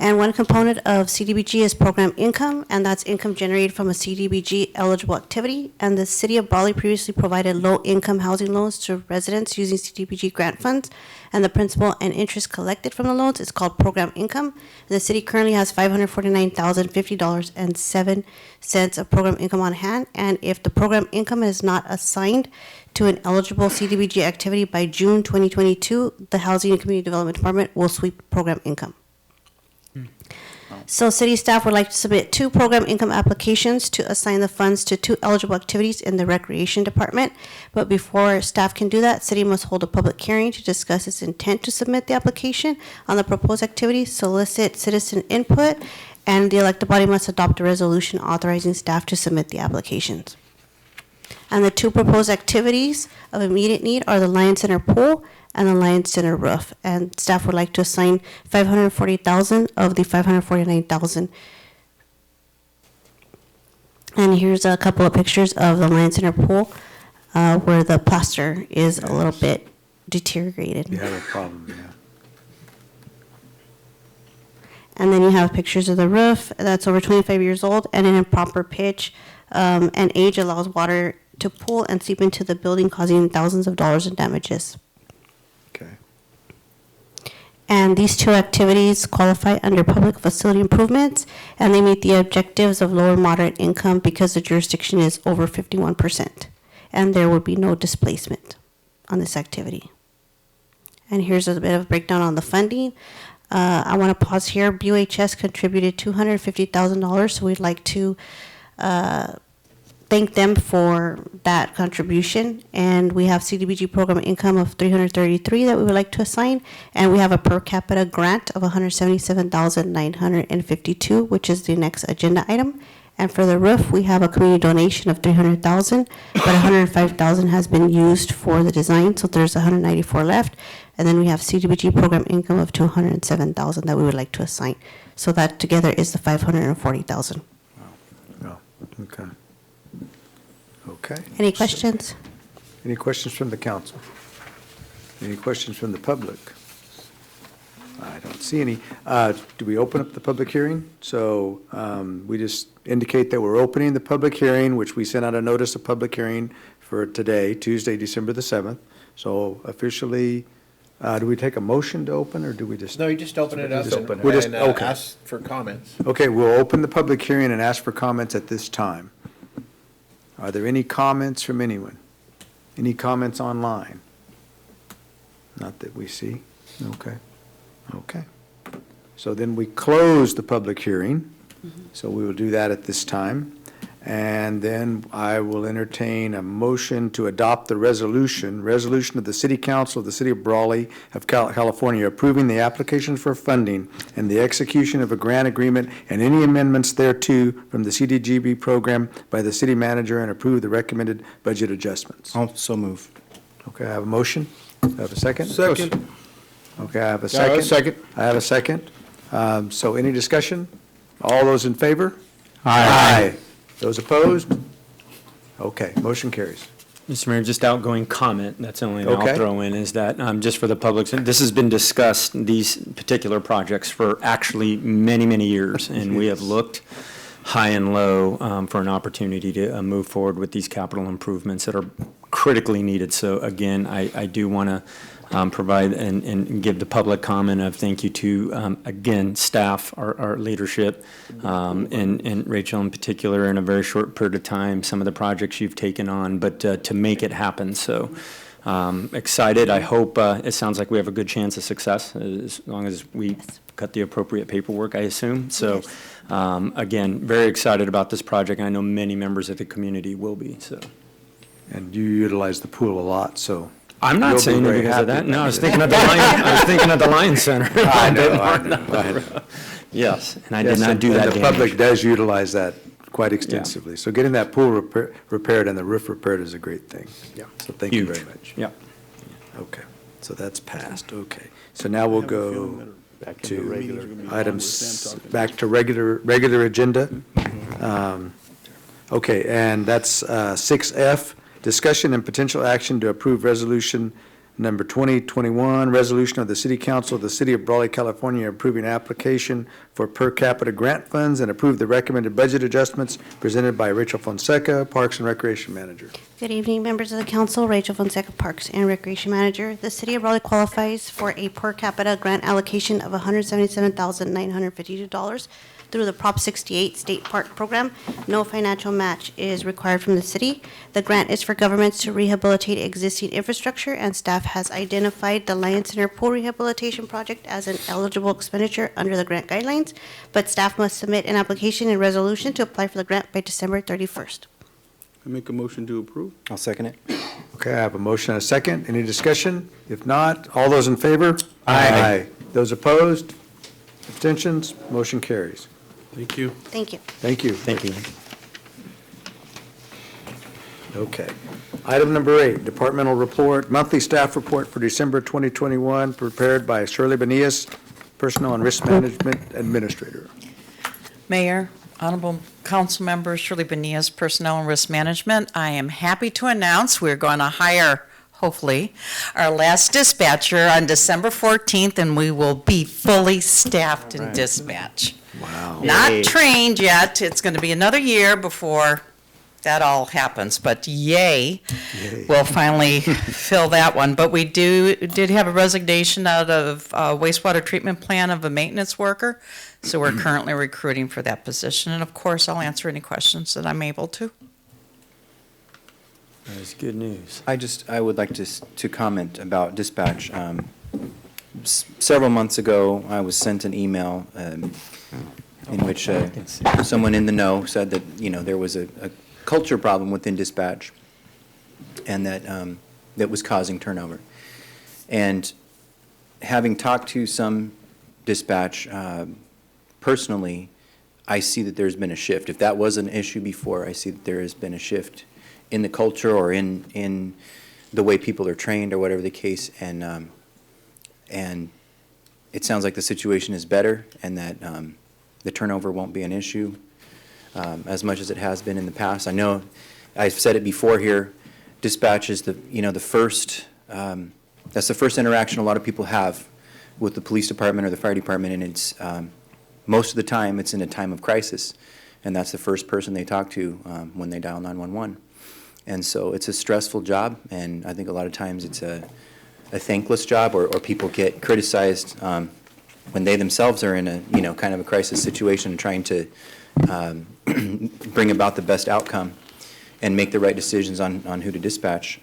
And one component of CDBG is program income, and that's income generated from a CDBG eligible activity. And the city of Brawley previously provided low-income housing loans to residents using CDBG grant funds, and the principal and interest collected from the loans is called program income. The city currently has $549,050.07 of program income on hand, and if the program income is not assigned to an eligible CDBG activity by June 2022, the Housing and Community Development Department will sweep program income. So city staff would like to submit 2 program income applications to assign the funds to 2 eligible activities in the recreation department. But before staff can do that, city must hold a public hearing to discuss its intent to submit the application on the proposed activity, solicit citizen input, and the elected body must adopt a resolution authorizing staff to submit the applications. And the 2 proposed activities of immediate need are the Lion Center pool and the Lion Center roof. And staff would like to assign $540,000 of the $549,000. And here's a couple of pictures of the Lion Center pool where the plaster is a little bit deteriorated. You have a problem, yeah. And then you have pictures of the roof that's over 25 years old and in improper pitch and age allows water to pool and seep into the building, causing thousands of dollars in damages. Okay. And these 2 activities qualify under public facility improvements, and they meet the objectives of low and moderate income because the jurisdiction is over 51%, and there would be no displacement on this activity. And here's a bit of a breakdown on the funding. I want to pause here. BUHS contributed $250,000, so we'd like to thank them for that contribution. And we have CDBG program income of $333 that we would like to assign, and we have a per capita grant of $177,952, which is the next agenda item. And for the roof, we have a community donation of $300,000, but $105,000 has been used for the design, so there's $194 left. And then we have CDBG program income of $207,000 that we would like to assign. So that together is the $540,000. Oh, okay. Okay. Any questions? Any questions from the council? Any questions from the public? I don't see any. Do we open up the public hearing? So we just indicate that we're opening the public hearing, which we sent out a notice of public hearing for today, Tuesday, December the 7th. So officially, do we take a motion to open, or do we just? No, you just open it up We'll just- and okay. ask for comments. Okay, we'll open the public hearing and ask for comments at this time. Are there any comments from anyone? Any comments online? Not that we see. Okay. Okay. So then we close the public hearing. So we will do that at this time. And then I will entertain a motion to adopt the resolution of the City Council of the City of Brawley of California approving the applications for funding and the execution of a grant agreement and any amendments thereto from the CDGB program by the city manager and approve the recommended budget adjustments. Also move. Okay, I have a motion. I have a second? Second. Okay, I have a Yeah, second. second. I have a second. So any discussion? All those in favor? Aye. Those opposed? Okay, motion carries. Mr. Mayor, just outgoing comment, that's the only thing Okay. I'll throw in, is that, just for the public, this has been discussed, these particular projects, for actually many, many years, and we have looked high and low for an opportunity to move forward with these capital improvements that are critically needed. So again, I do want to provide and give the public comment of thank you to, again, staff, our leadership, and Rachel in particular, in a very short period of time, some of the projects you've taken on, but to make it happen. So excited. I hope it sounds like we have a good chance of success as long as we cut the appropriate paperwork, I assume. So again, very excited about this project. I know many members of the community will be. So. And you utilize the pool a lot, so. I'm not you'll be saying it very because of happy that. No, I was about thinking of the Lion, I was thinking of the Lion Center. I know. Yes, and I Yes, did not do that And the public damage. does utilize that quite extensively. So getting that pool repaired and the roof repaired is a great thing. Yeah. So thank you Huge. very much. Yeah. Okay, so that's passed, okay. So now we'll go to items, back to regular agenda. Okay, and that's 6F, discussion and potential action to approve resolution number 2021, resolution of the City Council of the City of Brawley, California, approving application for per capita grant funds and approve the recommended budget adjustments presented by Rachel Fonseca, Parks and Recreation Manager. Good evening, members of the council. Rachel Fonseca, Parks and Recreation Manager. The City of Raleigh qualifies for a per capita grant allocation of $177,952 through the Prop 68 State Park Program. No financial match is required from the city. The grant is for governments to rehabilitate existing infrastructure, and staff has identified the Lion Center Pool Rehabilitation Project as an eligible expenditure under the grant guidelines, but staff must submit an application and resolution to apply for the grant by December 31st. I make a motion to approve. I'll second it. Okay, I have a motion and a second. Any discussion? If not, all those in favor? Aye. Those opposed? Abstentions? Motion carries. Thank you. Thank you. Thank you. Thank you. Okay. Item number 8, departmental report, monthly staff report for December 2021, prepared by Shirley Benias, Personnel and Risk Management Administrator. Mayor, honorable council members, Shirley Benias, Personnel and Risk Management. I am happy to announce we're going to hire, hopefully, our last dispatcher on December 14th, and we will be fully staffed in dispatch. Wow. Not trained yet. It's going to be another year before that all happens, but yay, we'll finally fill that one. But we did have a resignation out of wastewater treatment plant of a maintenance worker, so we're currently recruiting for that position. And of course, I'll answer any questions that I'm able to. That's good news. I would like to comment about dispatch. Several months ago, I was sent an email in which someone in the know said that, there was a culture problem within dispatch and that was causing turnover. And having talked to some dispatch personally, I see that there's been a shift. If that was an issue before, I see that there has been a shift in the culture or in the way people are trained or whatever the case. And And it sounds like the situation is better and that the turnover won't be an issue as much as it has been in the past. I know I've said it before here, dispatch is the first, that's the first interaction a lot of people have with the police department or the fire department, and it's, most of the time, it's in a time of crisis, and that's the first person they talk to when they dial 911. And so it's a stressful job, and I think a lot of times it's a thankless job, or people get criticized when they themselves are in a, kind of a crisis situation, trying to bring about the best outcome and make the right decisions on who to dispatch.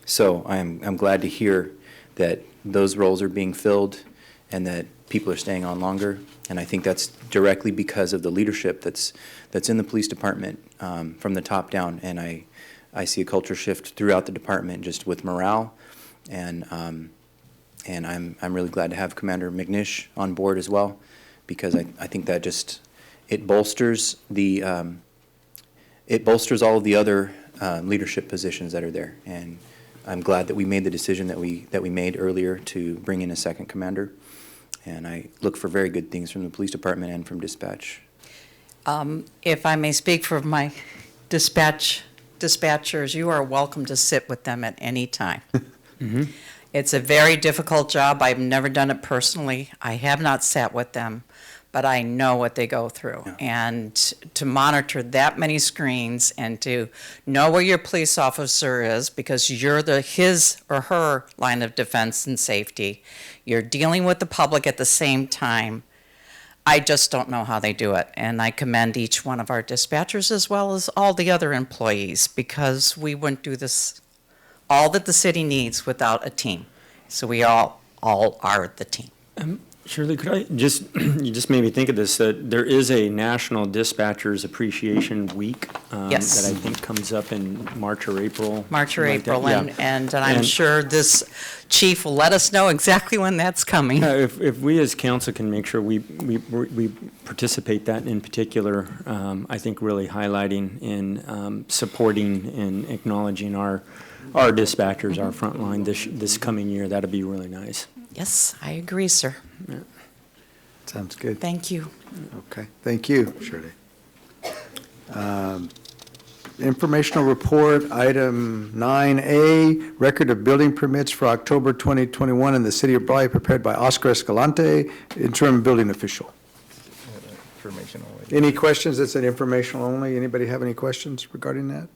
So I'm glad to hear that those roles are being filled and that people are staying on longer. And I think that's directly because of the leadership that's in the police department from the top down. And I see a culture shift throughout the department just with morale. And I'm really glad to have Commander McNish on board as well, because I think that just, it bolsters all of the other leadership positions that are there. And I'm glad that we made the decision that we made earlier to bring in a second commander. And I look for very good things from the police department and from dispatch. If I may speak for my dispatchers, you are welcome to sit with them at any time. It's a very difficult job. I've never done it personally. I have not sat with them, but I know what they go through. Yeah. And to monitor that many screens and to know where your police officer is, because you're his or her line of defense and safety, you're dealing with the public at the same time. I just don't know how they do it. And I commend each one of our dispatchers as well as all the other employees, because we wouldn't do this, all that the city needs, without a team. So we all are the team. Shirley, could I you just made me think of this, that there is a National Dispatchers Appreciation Week Yes. that I think comes up in March or April. March or something like that. April, Yeah. and I'm sure this chief will let us know exactly when that's coming. If we as council can make sure we participate that in particular, I think really highlighting and supporting and acknowledging our dispatchers, our frontline this coming year, that'd be really nice. Yes, I agree, sir. Yeah. Sounds good. Thank you. Okay, thank you, Shirley. Informational report, item 9A, record of building permits for October 2021 in the city of Brawley, prepared by Oscar Escalante, interim building official. Information only. Any questions? That's an informational only. Anybody have any questions regarding that?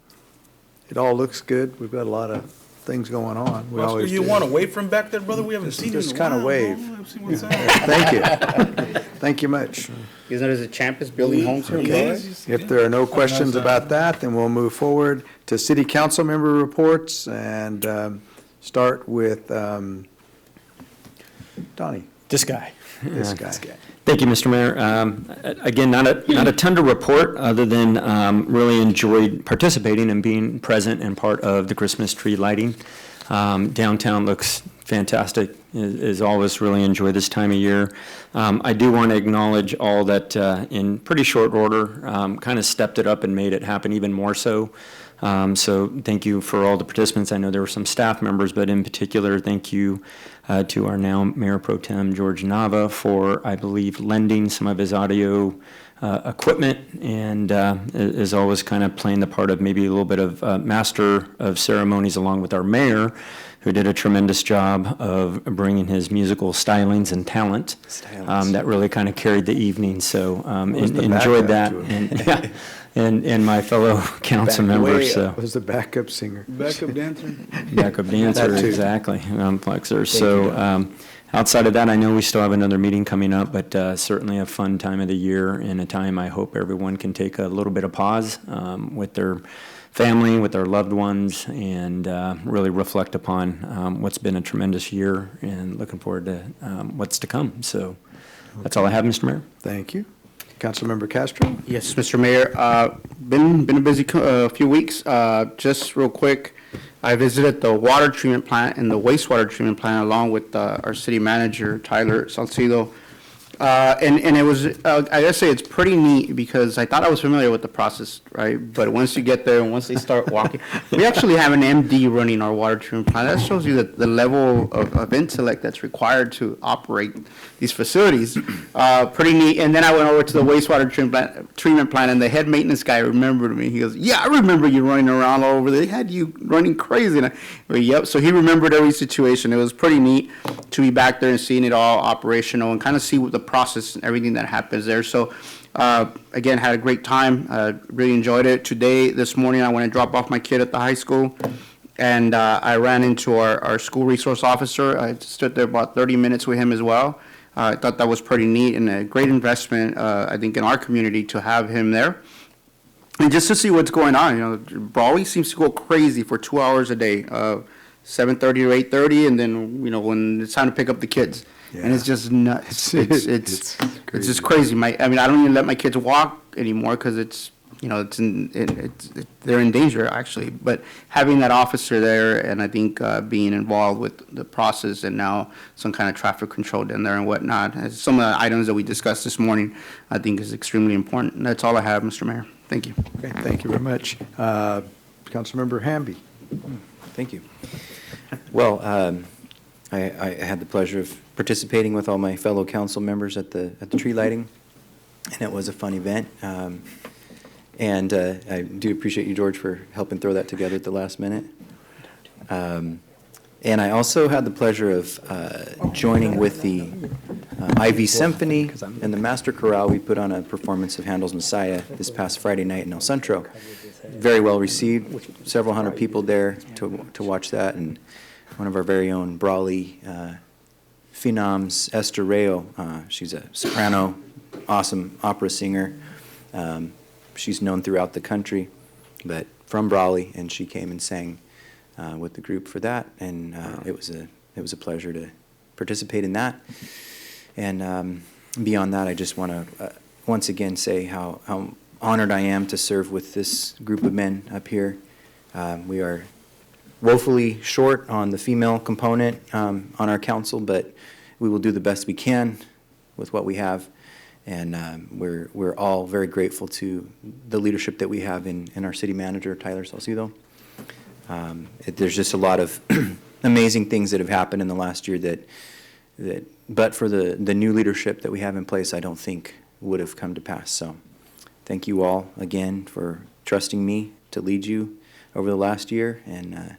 It all looks good. We've got a lot of things going on. We Oscar, always you do. want to wave from back there, brother? We haven't seen you in a while. Just kind of wave. Oh, let's see what's Thank you. Thank you much. Isn't it as a champ is building homes here? Okay. If there are no questions about that, then we'll move forward to city council member reports and start with Donnie. This guy. This guy. Thank you, Mr. Mayor. Again, not a ton to report, other than really enjoyed participating and being present and part of the Christmas tree lighting. Downtown looks fantastic, as always. Really enjoy this time of year. I do want to acknowledge all that in pretty short order kind of stepped it up and made it happen even more so. So thank you for all the participants. I know there were some staff members, but in particular, thank you to our now Mayor Pro Tem George Nava for, I believe, lending some of his audio equipment, and is always kind of playing the part of maybe a little bit of master of ceremonies along with our mayor, who did a tremendous job of bringing his musical stylings and talent that really kind of carried the evening. So enjoyed that. And my fellow council members. Was the backup singer. Backup dancer. Backup dancer, exactly. Flexer. So outside of that, I know we still have another meeting coming up, but certainly a fun time of the year and a time I hope everyone can take a little bit of pause with their family, with their loved ones, and really reflect upon what's been a tremendous year and looking forward to what's to come. So that's all I have, Mr. Mayor. Thank you. Councilmember Castro? Yes, Mr. Mayor. Been a busy few weeks. Just real quick, I visited the water treatment plant and the wastewater treatment plant along with our city manager, Tyler Salcido. And it was, I gotta say, it's pretty neat because I thought I was familiar with the process, right? But once you get there and once they start walking, we actually have an MD running our water treatment plant. That shows you the level of intellect that's required to operate these facilities. Pretty neat. And then I went over to the wastewater treatment plant, and the head maintenance guy remembered me. He goes, "Yeah, I remember you running around all over there. They had you running crazy." And yep. So he remembered every situation. It was pretty neat to be back there and seeing it all operational and kind of see what the process and everything that happens there. So again, had a great time. Really enjoyed it. This morning, I went and dropped off my kid at the high school, and I ran into our school resource officer. I stood there about 30 minutes with him as well. I thought that was pretty neat and a great investment, I think, in our community to have him there. And just to see what's going on, Brawley seems to go crazy for 2 hours a day, 7:30 to 8:30, and then, when it's time to pick up the kids. And it's just nuts. It's just crazy. I don't even let my kids walk anymore because they're in danger, actually. But having that officer there, and I think being involved with the process and now some kind of traffic control in there and whatnot, some of the items that we discussed this morning, I think is extremely important. And that's all I have, Mr. Mayor. Thank you. Okay, thank you very much. Councilmember Hamby. Thank you. Well, I had the pleasure of participating with all my fellow council members at the tree lighting, and it was a fun event. And I do appreciate you, George, for helping throw that together at the last minute. And I also had the pleasure of joining with the Ivy Symphony and the Master Chorale. We put on a performance of Handel's Messiah this past Friday night in El Centro. Very well received. Several hundred people there to watch that, and one of our very own Brawley phenoms, Esther Rayo. She's a soprano, awesome opera singer. She's known throughout the country, but from Brawley, and she came and sang with the group for that, and it was a pleasure to participate in that. And beyond that, I just want to once again say how honored I am to serve with this group of men up here. We are woefully short on the female component on our council, but we will do the best we can with what we have. And we're all very grateful to the leadership that we have in our city manager, Tyler Salcido. There's just a lot of amazing things that have happened in the last year that but for the new leadership that we have in place, I don't think would have come to pass. So thank you all again for trusting me to lead you over the last year. And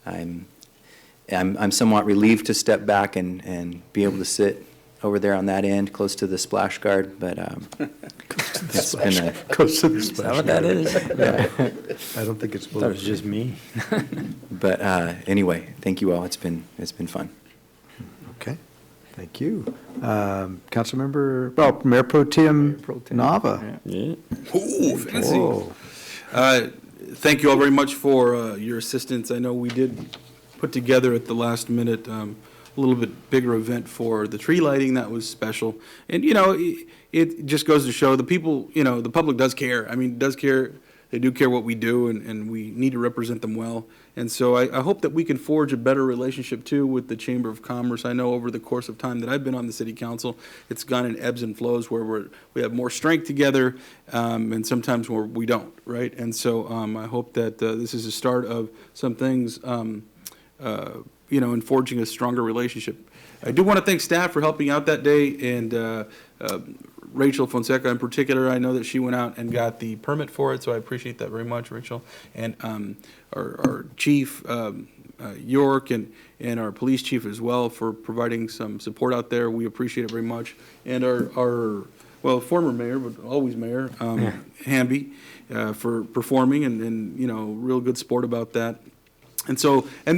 I'm somewhat relieved to step back and be able to sit over there on that end, close to the splash guard, but it's been Close to the splash Is that what that guard. is? Yeah. I don't think it's. That was just me. But anyway, thank you all. It's been fun. Okay, thank you. Councilmember, Mayor Pro Tem Nava. Yeah. Ooh, fancy. Whoa. Thank you all very much for your assistance. I know we did put together at the last minute a little bit bigger event for the tree lighting. That was special. And, it just goes to show the people, the public does care. I mean, does care. They do care what we do, and we need to represent them well. And so I hope that we can forge a better relationship, too, with the Chamber of Commerce. I know over the course of time that I've been on the city council, it's gone in ebbs and flows where we have more strength together and sometimes where we don't, right? And so I hope that this is the start of some things, in forging a stronger relationship. I do want to thank staff for helping out that day, and Rachel Fonseca in particular. I know that she went out and got the permit for it, so I appreciate that very much, Rachel. And our chief, York, and our police chief as well for providing some support out there. We appreciate it very much. And our former mayor, but always mayor, Hamby, for performing and real good sport about that. And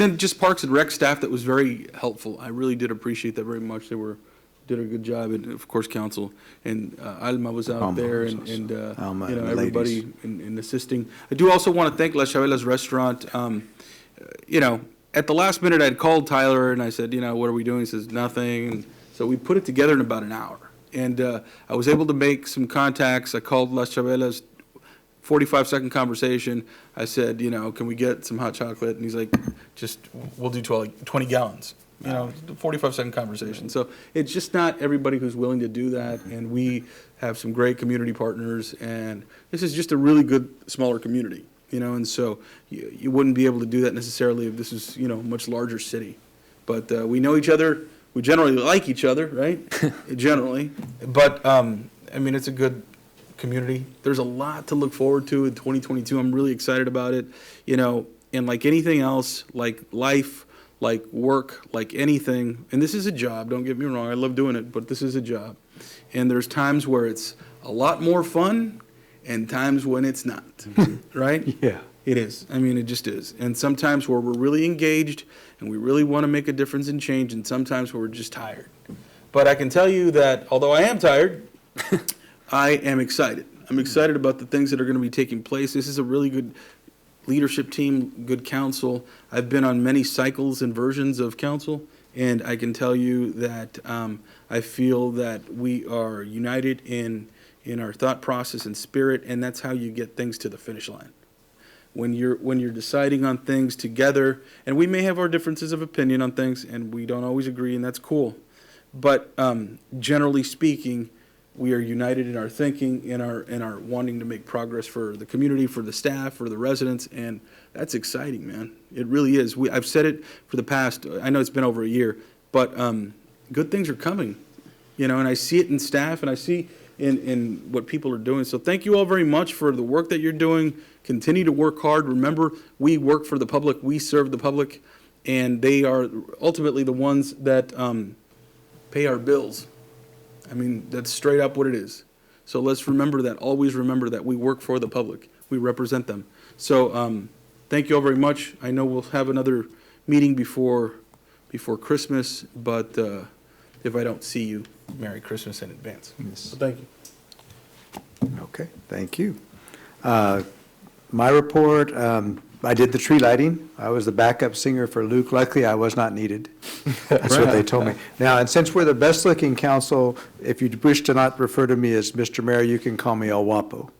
then just Parks and Rec staff that was very helpful. I really did appreciate that very much. They did a good job, and of course council and Alma was out there, and Alma and the everybody in assisting. I do also want to thank La Chavela's Restaurant. At the last minute I'd called Tyler and I said, what are we doing? He says nothing. And so we put it together in about an hour, and I was able to make some contacts. I called La Chavela's. 45-second conversation. I said, can we get some hot chocolate? And he's like, we'll do 20 gallons. you know, 45-second conversation. So it's just not everybody who's willing to do that, and we have some great community partners, and this is just a really good, smaller community, you know, and so you wouldn't be able to do that necessarily if this is, you know, a much larger city. But we know each other, we generally like each other, right? Generally. But, I mean, it's a good community. There's a lot to look forward to in 2022. I'm really excited about it, you know, and like anything else, like life, like work, like anything, and this is a job, don't get me wrong, I love doing it, but this is a job. And there's times where it's a lot more fun and times when it's not, right? Yeah. It is. I mean, it just is. And sometimes where we're really engaged and we really want to make a difference and change, and sometimes where we're just tired. But I can tell you that although I am tired, I am excited. I'm excited about the things that are going to be taking place. This is a really good leadership team, good council. I've been on many cycles and versions of council, and I can tell you that I feel that we are united in our thought process and spirit, and that's how you get things to the finish line. When you're deciding on things together, and we may have our differences of opinion on things, and we don't always agree, and that's cool. But generally speaking, we are united in our thinking, in our wanting to make progress for the community, for the staff, for the residents, and that's exciting, man. It really is. I've said it for the past, I know it's been over a year, but good things are coming, you know, and I see it in staff, and I see in what people are doing. So thank you all very much for the work that you're doing. Continue to work hard. Remember, we work for the public, we serve the public, and they are ultimately the ones that pay our bills. I mean, that's straight up what it is. So let's remember that, always remember that we work for the public. We represent them. So thank you all very much. I know we'll have another meeting before Christmas, but if I don't see you, Merry Christmas in advance. Yes. So thank you. Okay, thank you. My report, I did the tree lighting. I was the backup singer for Luke. Luckily, I was not needed. That's what they told me. Now, and since we're the best-looking council, if you wish to not refer to me as Mr. Mayor, you can call me El Guapo.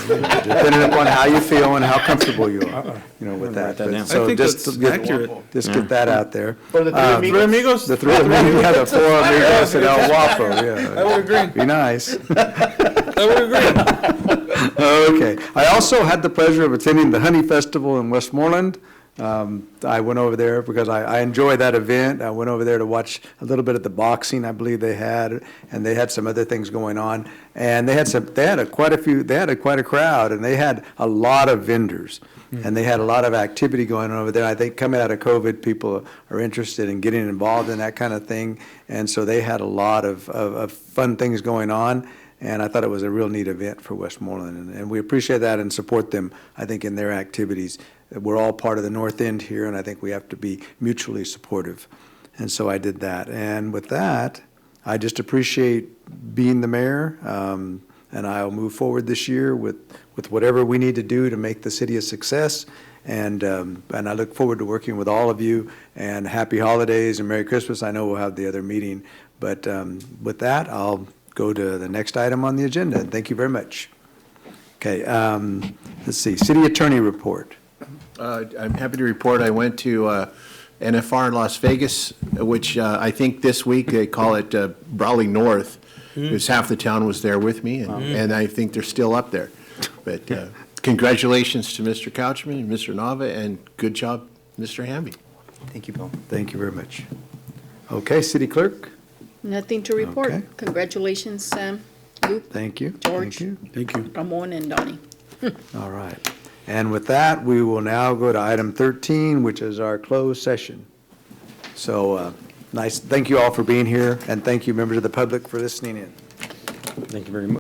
Depending upon how you feel and how comfortable you are, you know, with that. But so I think just that's get- accurate. Just get that out there. For the three amigos? The three amigos, yeah, the four amigos and El Guapo, yeah. I would agree. Be nice. I would agree. Okay. I also had the pleasure of attending the Honey Festival in Westmoreland. I went over there because I enjoy that event. I went over there to watch a little bit of the boxing I believe they had, and they had some other things going on. And they had quite a crowd, and they had a lot of vendors. And they had a lot of activity going on over there. I think coming out of COVID, people are interested in getting involved in that kind of thing. And so they had a lot of fun things going on. And I thought it was a real neat event for Westmoreland. And we appreciate that and support them, I think, in their activities. We're all part of the North End here, and I think we have to be mutually supportive. And so I did that. And with that, I just appreciate being the mayor, and I'll move forward this year with whatever we need to do to make the city a success. And I look forward to working with all of you, and happy holidays and Merry Christmas. I know we'll have the other meeting. But with that, I'll go to the next item on the agenda. Thank you very much. Okay, let's see, city attorney report. I'm happy to report I went to NFR in Las Vegas, which I think this week they call it Brawley North, because half the town was there with me, and I think they're still up there. But congratulations to Mr. Couchman and Mr. Nava, and good job, Mr. Hamby. Thank you, Bill. Thank you very much. Okay, city clerk. Nothing to report. Okay. Congratulations, Sam, Luke, Thank you. George. Thank you. Ramon, and Donnie. All right. And with that, we will now go to item 13, which is our closed session. So, thank you all for being here, and thank you, members of the public, for listening in. Thank you very much.